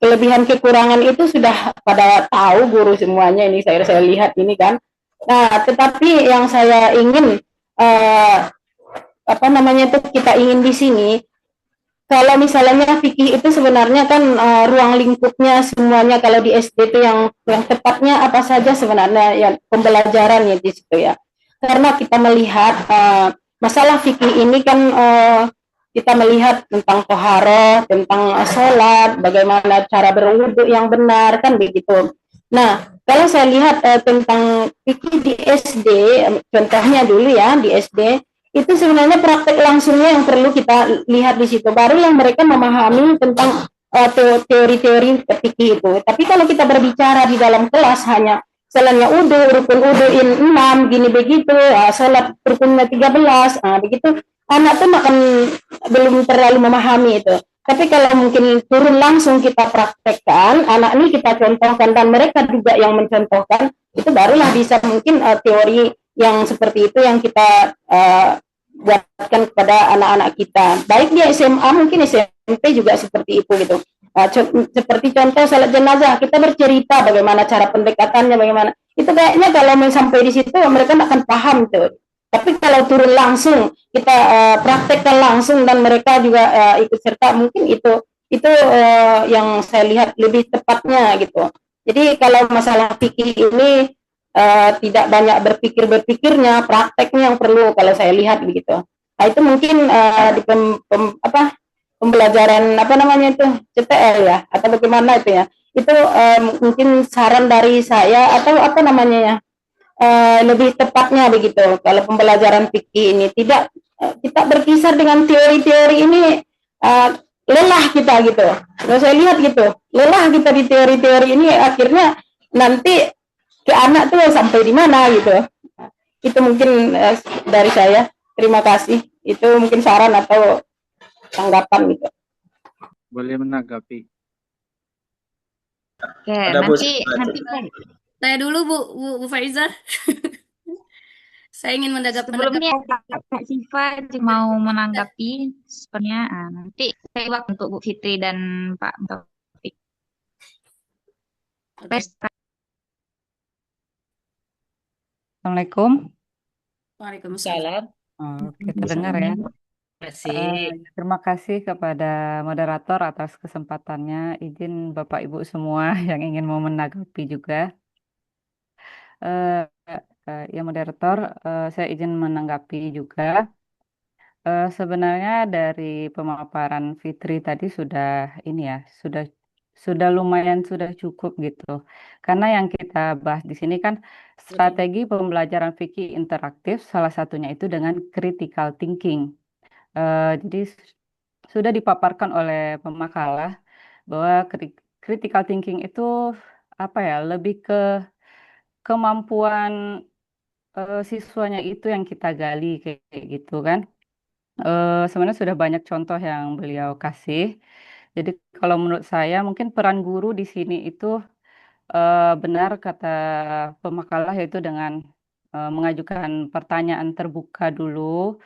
kelebihan kekurangan itu sudah pada tahu guru semuanya ini saya lihat ini kan. Nah, tetapi yang saya ingin kita ingin di sini, kalau misalnya fikih itu sebenarnya kan ruang lingkupnya semuanya kalau di SD itu yang tepatnya apa saja sebenarnya ya pembelajarannya di situ ya. Karena kita melihat masalah fikih ini kan kita melihat tentang toharoh, tentang sholat, bagaimana cara berwudu yang benar kan begitu. Nah, kalau saya lihat tentang fikih di SD, contohnya dulu ya di SD, itu sebenarnya praktek langsungnya yang perlu kita lihat di situ. Baru yang mereka memahami tentang teori-teori fikih itu. Tapi kalau kita berbicara di dalam kelas hanya misalnya rukun uduin 6, gini begitu, sholat rukunnya 13, begitu. Anak tuh belum terlalu memahami itu. Tapi kalau mungkin turun langsung kita praktekkan, anak ini kita contohkan dan mereka juga yang mencontohkan, itu barulah bisa mungkin teori yang seperti itu yang kita buatkan kepada anak-anak kita. Baik dia SMA, mungkin SMP juga seperti itu gitu. Seperti contoh salat jenazah, kita bercerita bagaimana cara pendekatannya, bagaimana. Itu kayaknya kalau sampai di situ mereka akan paham tuh. Tapi kalau turun langsung kita praktekkan langsung dan mereka juga ikut serta, mungkin itu yang saya lihat lebih tepatnya gitu. Jadi kalau masalah fikih ini tidak banyak berpikirnya, prakteknya yang perlu kalau saya lihat begitu. Nah, itu mungkin di pembelajaran CPL ya atau bagaimana itu ya. Itu mungkin saran dari saya atau lebih tepatnya begitu. Kalau pembelajaran fikih ini tidak kita berkisar dengan teori-teori ini lelah kita gitu. Kalau saya lihat gitu, lelah kita di teori-teori ini akhirnya nanti ke anak tuh sampai di mana gitu. Itu mungkin dari saya. Terima kasih. Itu mungkin saran atau tanggapan gitu. Boleh menanggapi. Oke, nanti Saya dulu Bu Faiza. Saya ingin sebelumnya Kak Siva mau menanggapi sebenarnya nanti saya waktu untuk Bu Fitri dan Pak Taufik. Assalamualaikum. Waalaikumsalam. Oke, Bisa terdengar ya. unmute. Masih. Terima kasih kepada moderator atas kesempatannya. Izin Bapak Ibu semua yang ingin mau menanggapi juga. Eh, ya moderator, saya izin menanggapi juga. Sebenarnya dari pemaparan Fitri tadi sudah ini ya, sudah lumayan sudah cukup gitu. Karena yang kita bahas di sini kan strategi pembelajaran fikih interaktif, salah satunya itu dengan critical thinking. Jadi sudah dipaparkan oleh pemakalah bahwa critical thinking itu apa ya, lebih ke kemampuan siswanya itu yang kita gali kayak gitu kan. Sebenarnya sudah banyak contoh yang beliau kasih. Jadi kalau menurut saya mungkin peran guru di sini itu benar kata pemakalah yaitu dengan mengajukan pertanyaan terbuka dulu,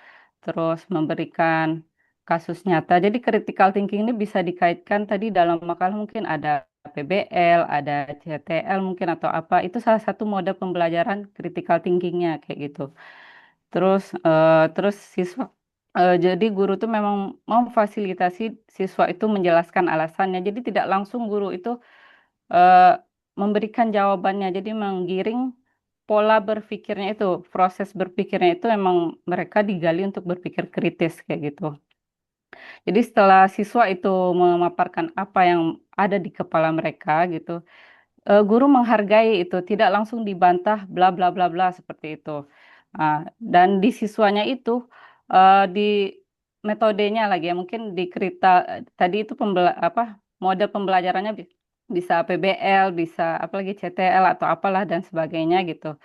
terus memberikan kasus nyata. Jadi critical thinking ini bisa dikaitkan tadi dalam makalah mungkin ada PBL, ada CTL mungkin atau apa. Itu salah satu mode pembelajaran critical thinkingnya kayak gitu. Terus siswa jadi guru tuh memang memfasilitasi siswa itu menjelaskan alasannya. Jadi tidak langsung guru itu eh, memberikan jawabannya. Jadi menggiring pola berpikirnya itu, proses berpikirnya itu memang mereka digali untuk berpikir kritis kayak gitu. Jadi setelah siswa itu memaparkan apa yang ada di kepala mereka gitu, guru menghargai itu, tidak langsung dibantah bla bla bla bla seperti itu. Ah, dan di siswanya itu di metodenya lagi ya mungkin di tadi itu apa mode pembelajarannya bisa PBL, bisa apalagi CTL atau apalah dan sebagainya gitu.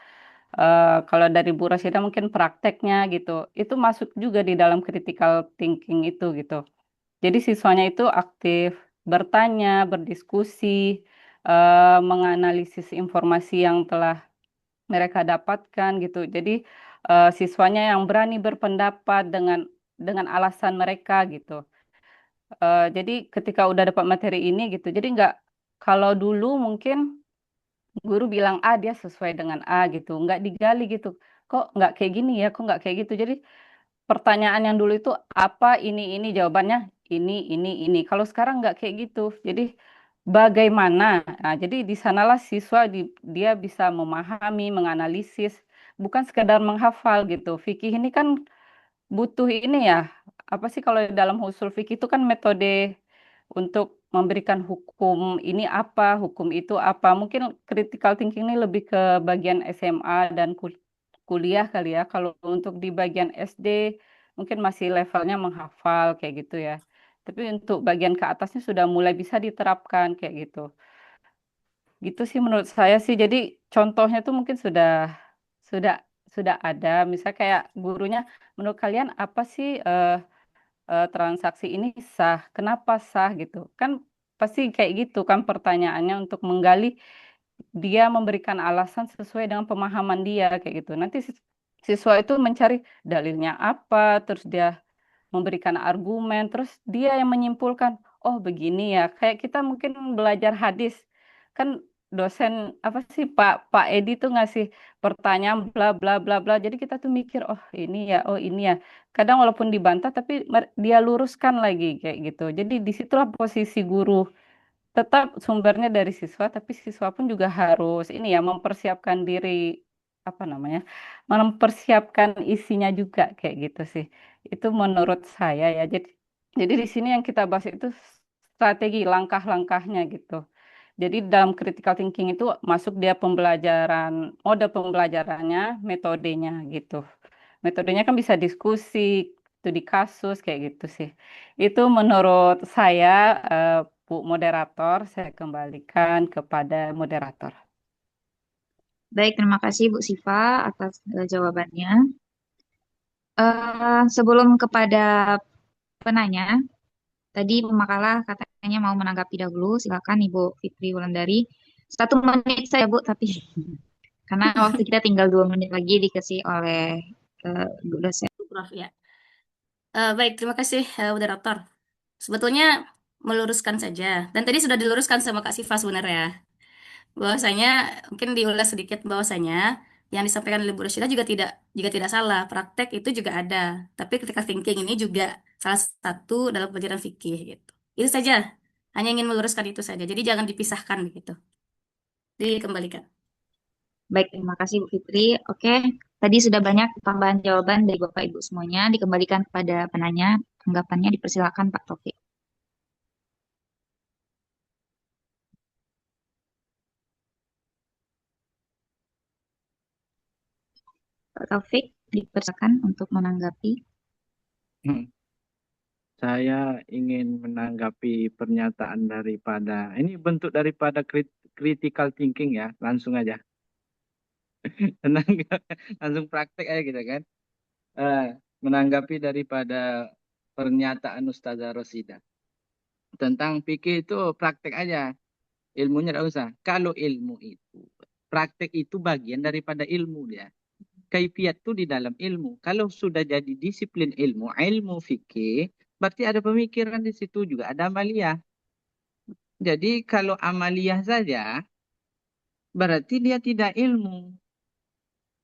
Kalau dari Bu Rosida mungkin prakteknya gitu, itu masuk juga di dalam critical thinking itu gitu. Jadi siswanya itu aktif bertanya, berdiskusi, menganalisis informasi yang telah mereka dapatkan gitu. Jadi siswanya yang berani berpendapat dengan alasan mereka gitu. Jadi ketika udah dapat materi ini gitu, jadi nggak kalau dulu mungkin guru bilang A dia sesuai dengan A gitu, nggak digali gitu. Kok nggak kayak gini ya? Kok nggak kayak gitu? Jadi pertanyaan yang dulu itu apa ini jawabannya ini. Kalau sekarang nggak kayak gitu. Jadi bagaimana? Nah, jadi di sanalah siswa dia bisa memahami, menganalisis, bukan sekedar menghafal gitu. Fikih ini kan butuh ini ya. Apa sih kalau dalam usul fikih itu kan metode untuk memberikan hukum ini apa, hukum itu apa. Mungkin critical thinking ini lebih ke bagian SMA dan kuliah kali ya. Kalau untuk di bagian SD mungkin masih levelnya menghafal kayak gitu ya. Tapi untuk bagian ke atasnya sudah mulai bisa diterapkan kayak gitu. Gitu sih menurut saya sih. Jadi contohnya tuh mungkin sudah sudah ada. Misal kayak gurunya, menurut kalian apa sih transaksi ini sah? Kenapa sah gitu? Kan pasti kayak gitu kan pertanyaannya untuk menggali dia memberikan alasan sesuai dengan pemahaman dia kayak gitu. Nanti siswa itu mencari dalilnya apa, terus dia memberikan argumen, terus dia yang menyimpulkan, oh begini ya. Kayak kita mungkin belajar hadis, kan dosen apa sih Pak Edi tuh ngasih pertanyaan bla bla bla bla. Jadi kita tuh mikir, oh ini ya. Kadang walaupun dibantah, tapi dia luruskan lagi kayak gitu. Jadi disitulah posisi guru tetap sumbernya dari siswa, tapi siswa pun juga harus ini ya mempersiapkan diri apa namanya, mempersiapkan isinya juga kayak gitu sih. Itu menurut saya ya. Jadi di sini yang kita bahas itu strategi langkah-langkahnya gitu. Jadi dalam critical thinking itu masuk dia pembelajaran, mode pembelajarannya, metodenya gitu. Metodenya kan bisa diskusi, studi kasus kayak gitu sih. Itu menurut saya, eh, Bu Moderator, saya kembalikan kepada moderator. Baik, terima kasih Bu Siva atas jawabannya. Sebelum kepada penanya, tadi pemakalah katanya mau menanggapi dahulu. Silakan Ibu Fitri Wulandari. 1 menit saja Bu, tapi karena waktu kita tinggal 2 menit lagi dikasih oleh Bu dosen. Prof ya. Baik, terima kasih moderator. Sebetulnya meluruskan saja, dan tadi sudah diluruskan sama Kak Siva sebenarnya. Bahwasanya mungkin diulas sedikit bahwasanya yang disampaikan oleh Bu Rosyida juga tidak salah. Praktek itu juga ada. Tapi critical thinking ini juga salah satu dalam pelajaran fikih gitu. Itu saja. Hanya ingin meluruskan itu saja. Jadi jangan dipisahkan begitu. Dikembalikan. Baik, terima kasih Bu Fitri. Oke, tadi sudah banyak tambahan jawaban dari Bapak Ibu semuanya. Dikembalikan kepada penanya. Tanggapannya dipersilakan Pak Taufik. Pak Taufik, dipersilakan untuk menanggapi. Saya ingin menanggapi pernyataan daripada, ini bentuk daripada critical thinking ya, langsung aja. Langsung praktek aja gitu kan. Menanggapi daripada pernyataan Ustazah Rosida. Tentang fikih itu praktek aja. Ilmunya tidak usah. Kalau ilmu itu, praktek itu bagian daripada ilmu dia. Kaifiat itu di dalam ilmu. Kalau sudah jadi disiplin ilmu fikih, berarti ada pemikiran di situ juga, ada amaliyah. Jadi kalau amaliyah saja, berarti dia tidak ilmu.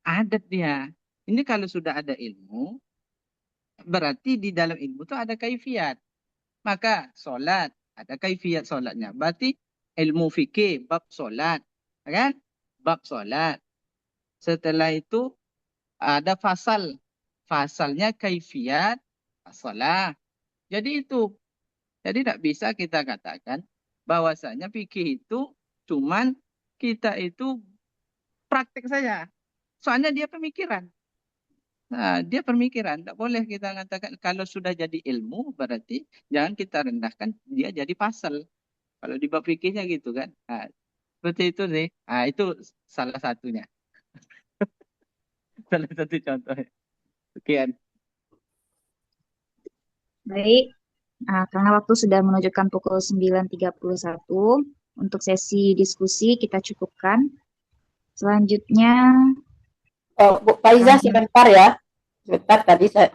Adat dia. Ini kalau sudah ada ilmu, berarti di dalam ilmu itu ada kaifiat. Maka solat, ada kaifiat solatnya. Berarti ilmu fikih, bab solat. Kan? Bab solat. Setelah itu ada fasal. Fasalnya kaifiat salat. Jadi itu. Jadi tidak bisa kita katakan bahwasanya fikih itu cuman kita itu praktek saja. Soalnya dia pemikiran. Nah, dia pemikiran. Tidak boleh kita katakan kalau sudah jadi ilmu berarti jangan kita rendahkan dia jadi pasal. Kalau di bab fikihnya gitu kan. Nah, seperti itu sih. Nah, itu salah satunya. Salah satu contohnya. Sekian. Baik, karena waktu sudah menunjukkan pukul 9.31, untuk sesi diskusi kita cukupkan. Selanjutnya, Bu Faiza sebentar ya. Sebentar tadi saya.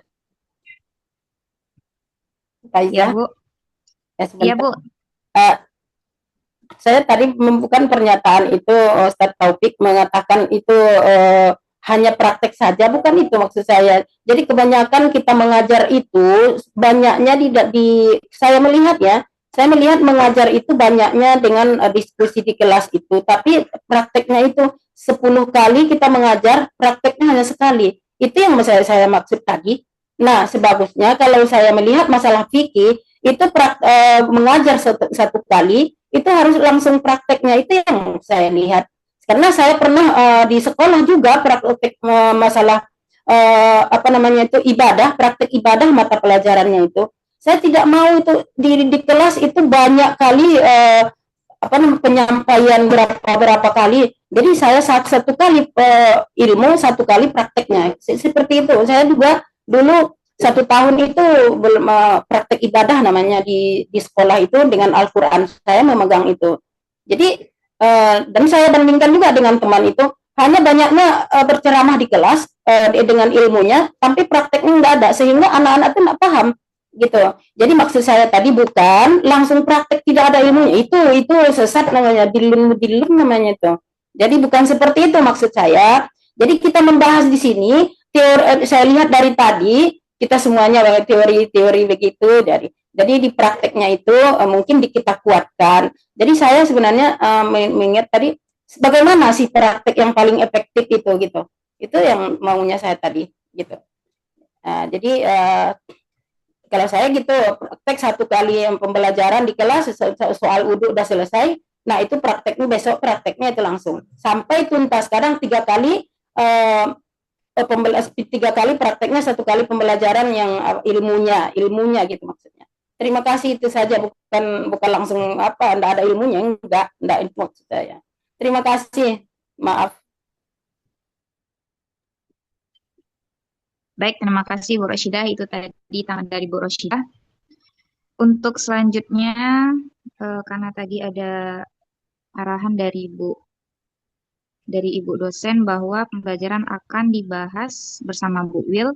Faiza. ya Bu. Ya, Iya Bu. Saya tadi bukan pernyataan itu Ustadz Taufik mengatakan itu hanya praktek saja, bukan itu maksud saya. Jadi kebanyakan kita mengajar itu banyaknya saya melihat mengajar itu banyaknya dengan diskusi di kelas itu, tapi prakteknya itu 10 kali kita mengajar, prakteknya hanya sekali. Itu yang saya maksud tadi. Nah, sebagusnya kalau saya melihat masalah fikih itu mengajar satu kali itu harus langsung prakteknya, itu yang saya lihat. Karena saya pernah di sekolah juga praktek masalah praktek ibadah mata pelajarannya itu. Saya tidak mau itu di kelas itu banyak kali penyampaian berapa kali. Jadi saya satu kali ilmu, satu kali prakteknya. Seperti itu. Saya juga dulu 1 tahun itu praktek ibadah namanya di sekolah itu dengan Al-Quran. Saya memegang itu. Jadi dan saya bandingkan juga dengan teman itu, hanya banyaknya berceramah di kelas dengan ilmunya, tapi prakteknya nggak ada, sehingga anak-anak itu nggak paham gitu. Jadi maksud saya tadi bukan langsung praktek tidak ada ilmunya, itu sesat namanya, dilun namanya itu. Jadi bukan seperti itu maksud saya. Jadi kita membahas di sini teori, saya lihat dari tadi kita semuanya teori begitu jadi di prakteknya itu mungkin kita kuatkan. Jadi saya sebenarnya mengingat tadi bagaimana sih praktek yang paling efektif itu gitu. Itu yang maunya saya tadi gitu. Jadi kalau saya gitu praktek 1 kali pembelajaran di kelas soal wudhu udah selesai. Nah itu prakteknya besok prakteknya itu langsung sampai tuntas. Kadang 3 kali 3 kali prakteknya, 1 kali pembelajaran yang ilmunya gitu maksudnya. Terima kasih, itu saja, bukan langsung enggak ada ilmunya, enggak itu maksud saya. Terima kasih, maaf. Baik, terima kasih Bu Rosyidah, itu tadi tangan dari Bu Rosyidah. Untuk selanjutnya, karena tadi ada arahan dari Ibu dosen bahwa pembelajaran akan dibahas bersama Bu Wil.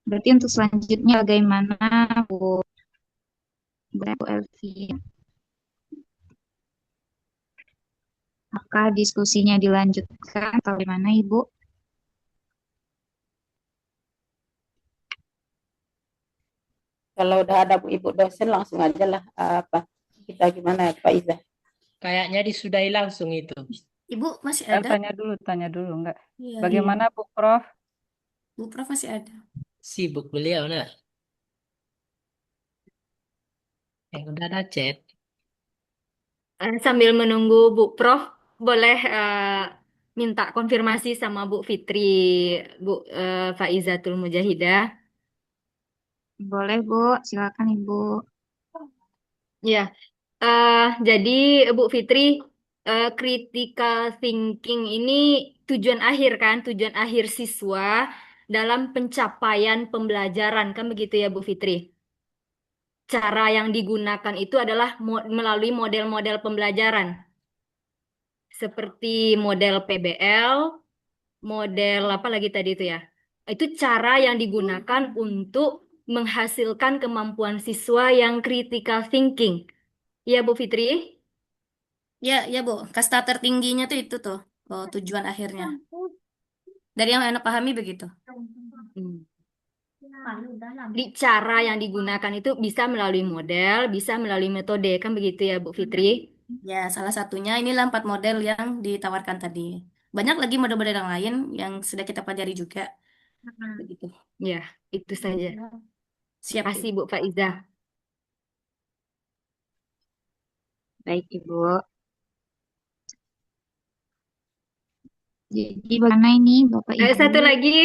Berarti untuk selanjutnya bagaimana Bu Elvi? Apakah diskusinya dilanjutkan atau bagaimana Ibu? Kalau udah ada ibu dosen langsung aja lah kita gimana ya Pak Iza. Kayaknya disudahi langsung itu. Ibu masih Saya ada? tanya dulu enggak? Iya. Bagaimana Bu Prof? Bu Prof masih ada. Sibuk beliau, nah. Udah ada chat. Sambil menunggu Bu Prof, boleh minta konfirmasi sama Bu Fitri, Bu Faizatul Mujahidah. Boleh, Bu. Silakan, Ibu. Ya, jadi Bu Fitri, critical thinking ini tujuan akhir kan, tujuan akhir siswa dalam pencapaian pembelajaran kan begitu ya Bu Fitri? Cara yang digunakan itu adalah melalui model-model pembelajaran seperti model PBL, model apa lagi tadi itu ya. Itu cara yang digunakan untuk menghasilkan kemampuan siswa yang critical thinking. Ya Bu Fitri? Ya, ya Bu. Kasta tertingginya tuh itu tuh. Tujuan akhirnya. Dari yang anak pahami begitu. Di cara yang digunakan itu bisa melalui model, bisa melalui metode, kan begitu ya Bu Fitri? Ya, salah satunya inilah 4 model yang ditawarkan tadi. Banyak lagi model-model yang lain yang sudah kita pelajari juga. Begitu. Ya, itu saja. Siap, Terima kasih Bu Faiza. Baik, Ibu. Jadi bagaimana ini Bapak Ibu? Satu lagi.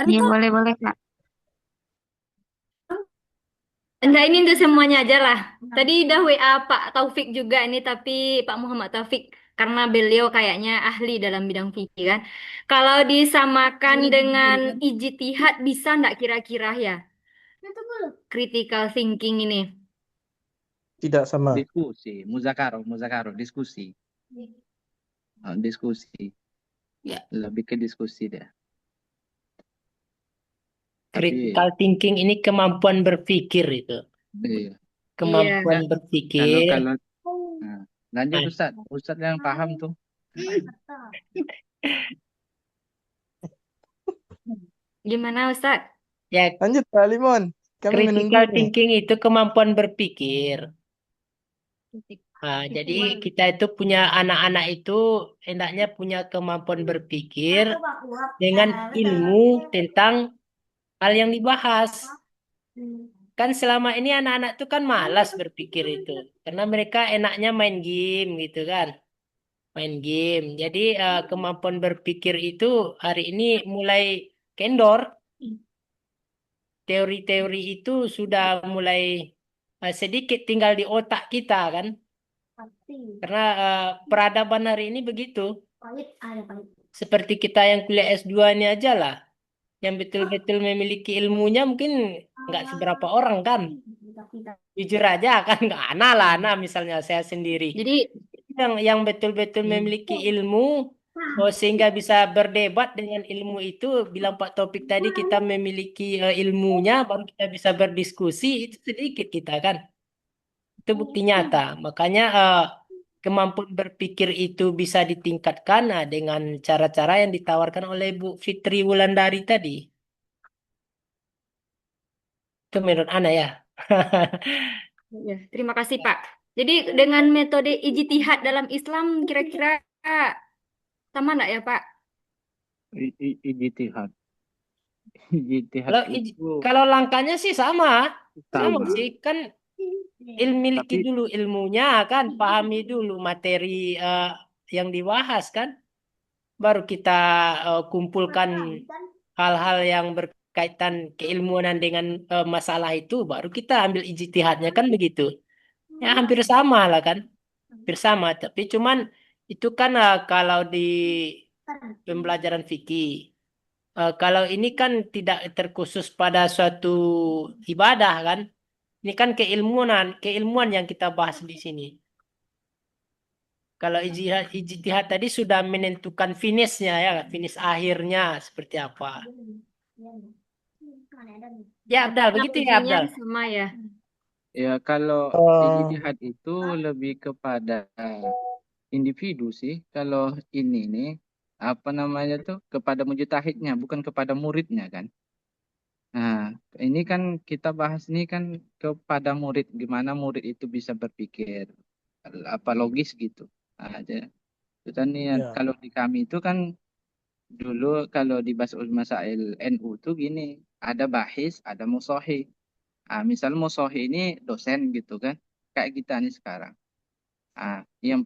Ya, boleh, Kak. Enggak, ini untuk semuanya aja lah. Tadi udah WA Pak Taufik juga ini, tapi Pak Muhammad Taufik, karena beliau kayaknya ahli dalam bidang fikih kan. Kalau disamakan dengan ijtihad bisa enggak kira-kira ya? Critical thinking ini. Tidak sama. Diskusi, muzakarah, diskusi. Diskusi. Ya. Lebih ke diskusi deh. Critical thinking ini kemampuan berpikir itu. Iya. Kemampuan berpikir. Kalau lanjut Ustadz yang paham tuh. Gimana Ustaz? Ya, Lanjut Pak Limon. Kami critical menunggu nih. thinking itu kemampuan berpikir. Jadi kita itu punya anak-anak itu hendaknya punya kemampuan berpikir dengan ilmu tentang hal yang dibahas. Kan selama ini anak-anak itu kan malas berpikir itu. Karena mereka enaknya main game gitu kan. Main game. Jadi kemampuan berpikir itu hari ini mulai kendor. Teori-teori itu sudah mulai sedikit tinggal di otak kita kan. Karena peradaban hari ini begitu. Seperti kita yang kuliah S2 ini aja lah. Yang betul-betul memiliki ilmunya mungkin nggak seberapa orang kan. Jujur aja kan, nggak ana misalnya saya sendiri. Jadi yang betul-betul memiliki ilmu sehingga bisa berdebat dengan ilmu itu, bilang Pak Topik tadi kita memiliki ilmunya baru kita bisa berdiskusi, itu sedikit kita kan. Itu bukti nyata. Makanya kemampuan berpikir itu bisa ditingkatkan dengan cara-cara yang ditawarkan oleh Bu Fitri Wulandari tadi. Itu menurut Ana ya. ya, terima kasih Pak. Jadi dengan metode ijtihad dalam Islam kira-kira sama enggak ya Pak? Ijtihad. Kalau langkahnya sih sama sih kan. Miliki dulu ilmunya kan, pahami dulu materi yang dibahas kan, baru kita kumpulkan hal-hal yang berkaitan keilmuan dengan masalah itu, baru kita ambil ijtihadnya kan begitu. Ya hampir sama lah kan, hampir sama. Tapi cuman itu kan kalau di pembelajaran fikih. Kalau ini kan tidak terkhusus pada suatu ibadah kan. Ini kan keilmuan yang kita bahas di sini. Kalau ijtihad tadi sudah menentukan finishnya ya, finish akhirnya seperti apa. Ya Abdal, begitu ya Abdal. Sama ya. Ya kalau ijtihad itu lebih kepada individu sih. Kalau ini nih apa namanya tuh kepada mujtahidnya, bukan kepada muridnya kan. Nah, ini kan kita bahas ini kan kepada murid, gimana murid itu bisa berpikir apa logis gitu. Nah, itu kan Ya. kalau di kami itu kan dulu kalau di Basul Masail NU tuh gini, ada bahis, ada musohi. Misal musohi ini dosen gitu kan, kayak kita nih sekarang. Yang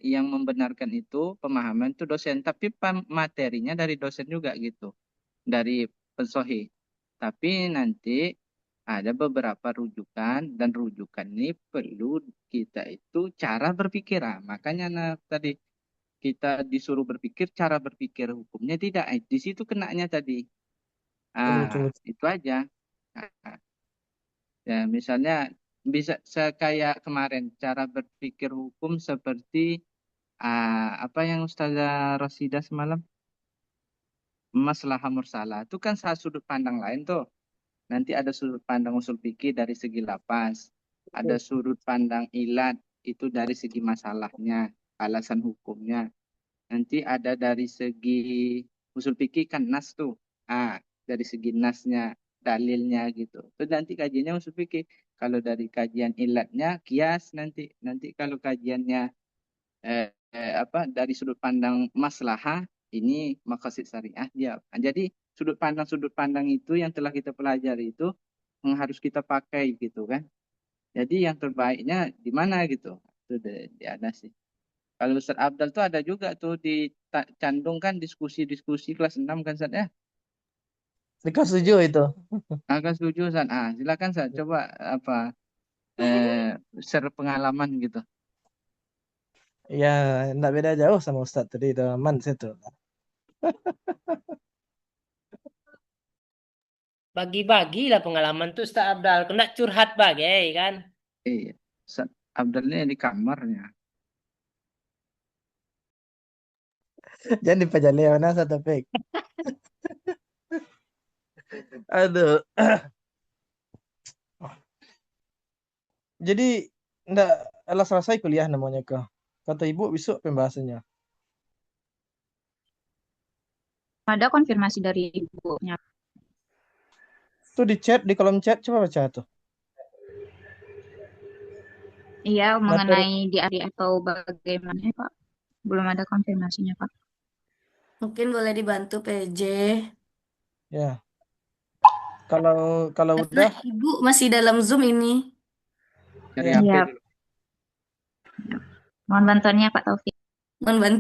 yang membenarkan itu pemahaman itu dosen, tapi materinya dari dosen juga gitu, dari pensohi. Tapi nanti ada beberapa rujukan dan rujukan ini perlu kita itu cara berpikir. Makanya tadi kita disuruh berpikir cara berpikir hukumnya tidak. Di situ kenanya tadi. Betul. Itu aja. Ya, misalnya bisa kayak kemarin cara berpikir hukum seperti apa yang Ustazah Rosida semalam, maslahah mursalah itu kan sudut pandang lain tuh. Nanti ada sudut pandang usul fikih dari segi lapas, ada sudut pandang ilat itu dari segi masalahnya, alasan hukumnya. Nanti ada dari segi usul fikih kan nas tuh, dari segi nasnya, dalilnya gitu. Terus nanti kajiannya usul fikih. Kalau dari kajian ilatnya kias nanti kalau kajiannya dari sudut pandang maslahah ini maqasid syariah dia. Jadi sudut pandang itu yang telah kita pelajari itu yang harus kita pakai gitu kan. Jadi yang terbaiknya di mana gitu. Itu ada sih. Kalau Ustaz Abdal tuh ada juga tuh dicantumkan diskusi-diskusi kelas 6 kan Ustaz ya. Mereka setuju itu. Agak setuju Ustaz. Silakan Ustaz coba share pengalaman gitu. Ya, enggak beda jauh sama Ustadz tadi itu aman situ. Bagi-bagilah pengalaman tuh Ustaz Abdal. Kena curhat bagai kan. Iya. Ustaz Abdalnya di kamarnya. Jangan dipajali mana satu pik. Aduh. Jadi enggak selesai kuliah namanya kah? Kata ibu besok pembahasannya. Ada konfirmasi dari ibunya. Tuh di chat, di kolom chat coba baca tuh. Iya, mengenai di hari atau bagaimana Pak? Belum ada konfirmasinya Pak. Mungkin boleh dibantu PJ. Ya. Kalau Karena udah Ibu masih dalam Zoom ini. Cari HP Iya. dulu. Mohon bantuannya Pak Taufik. Mohon bantu.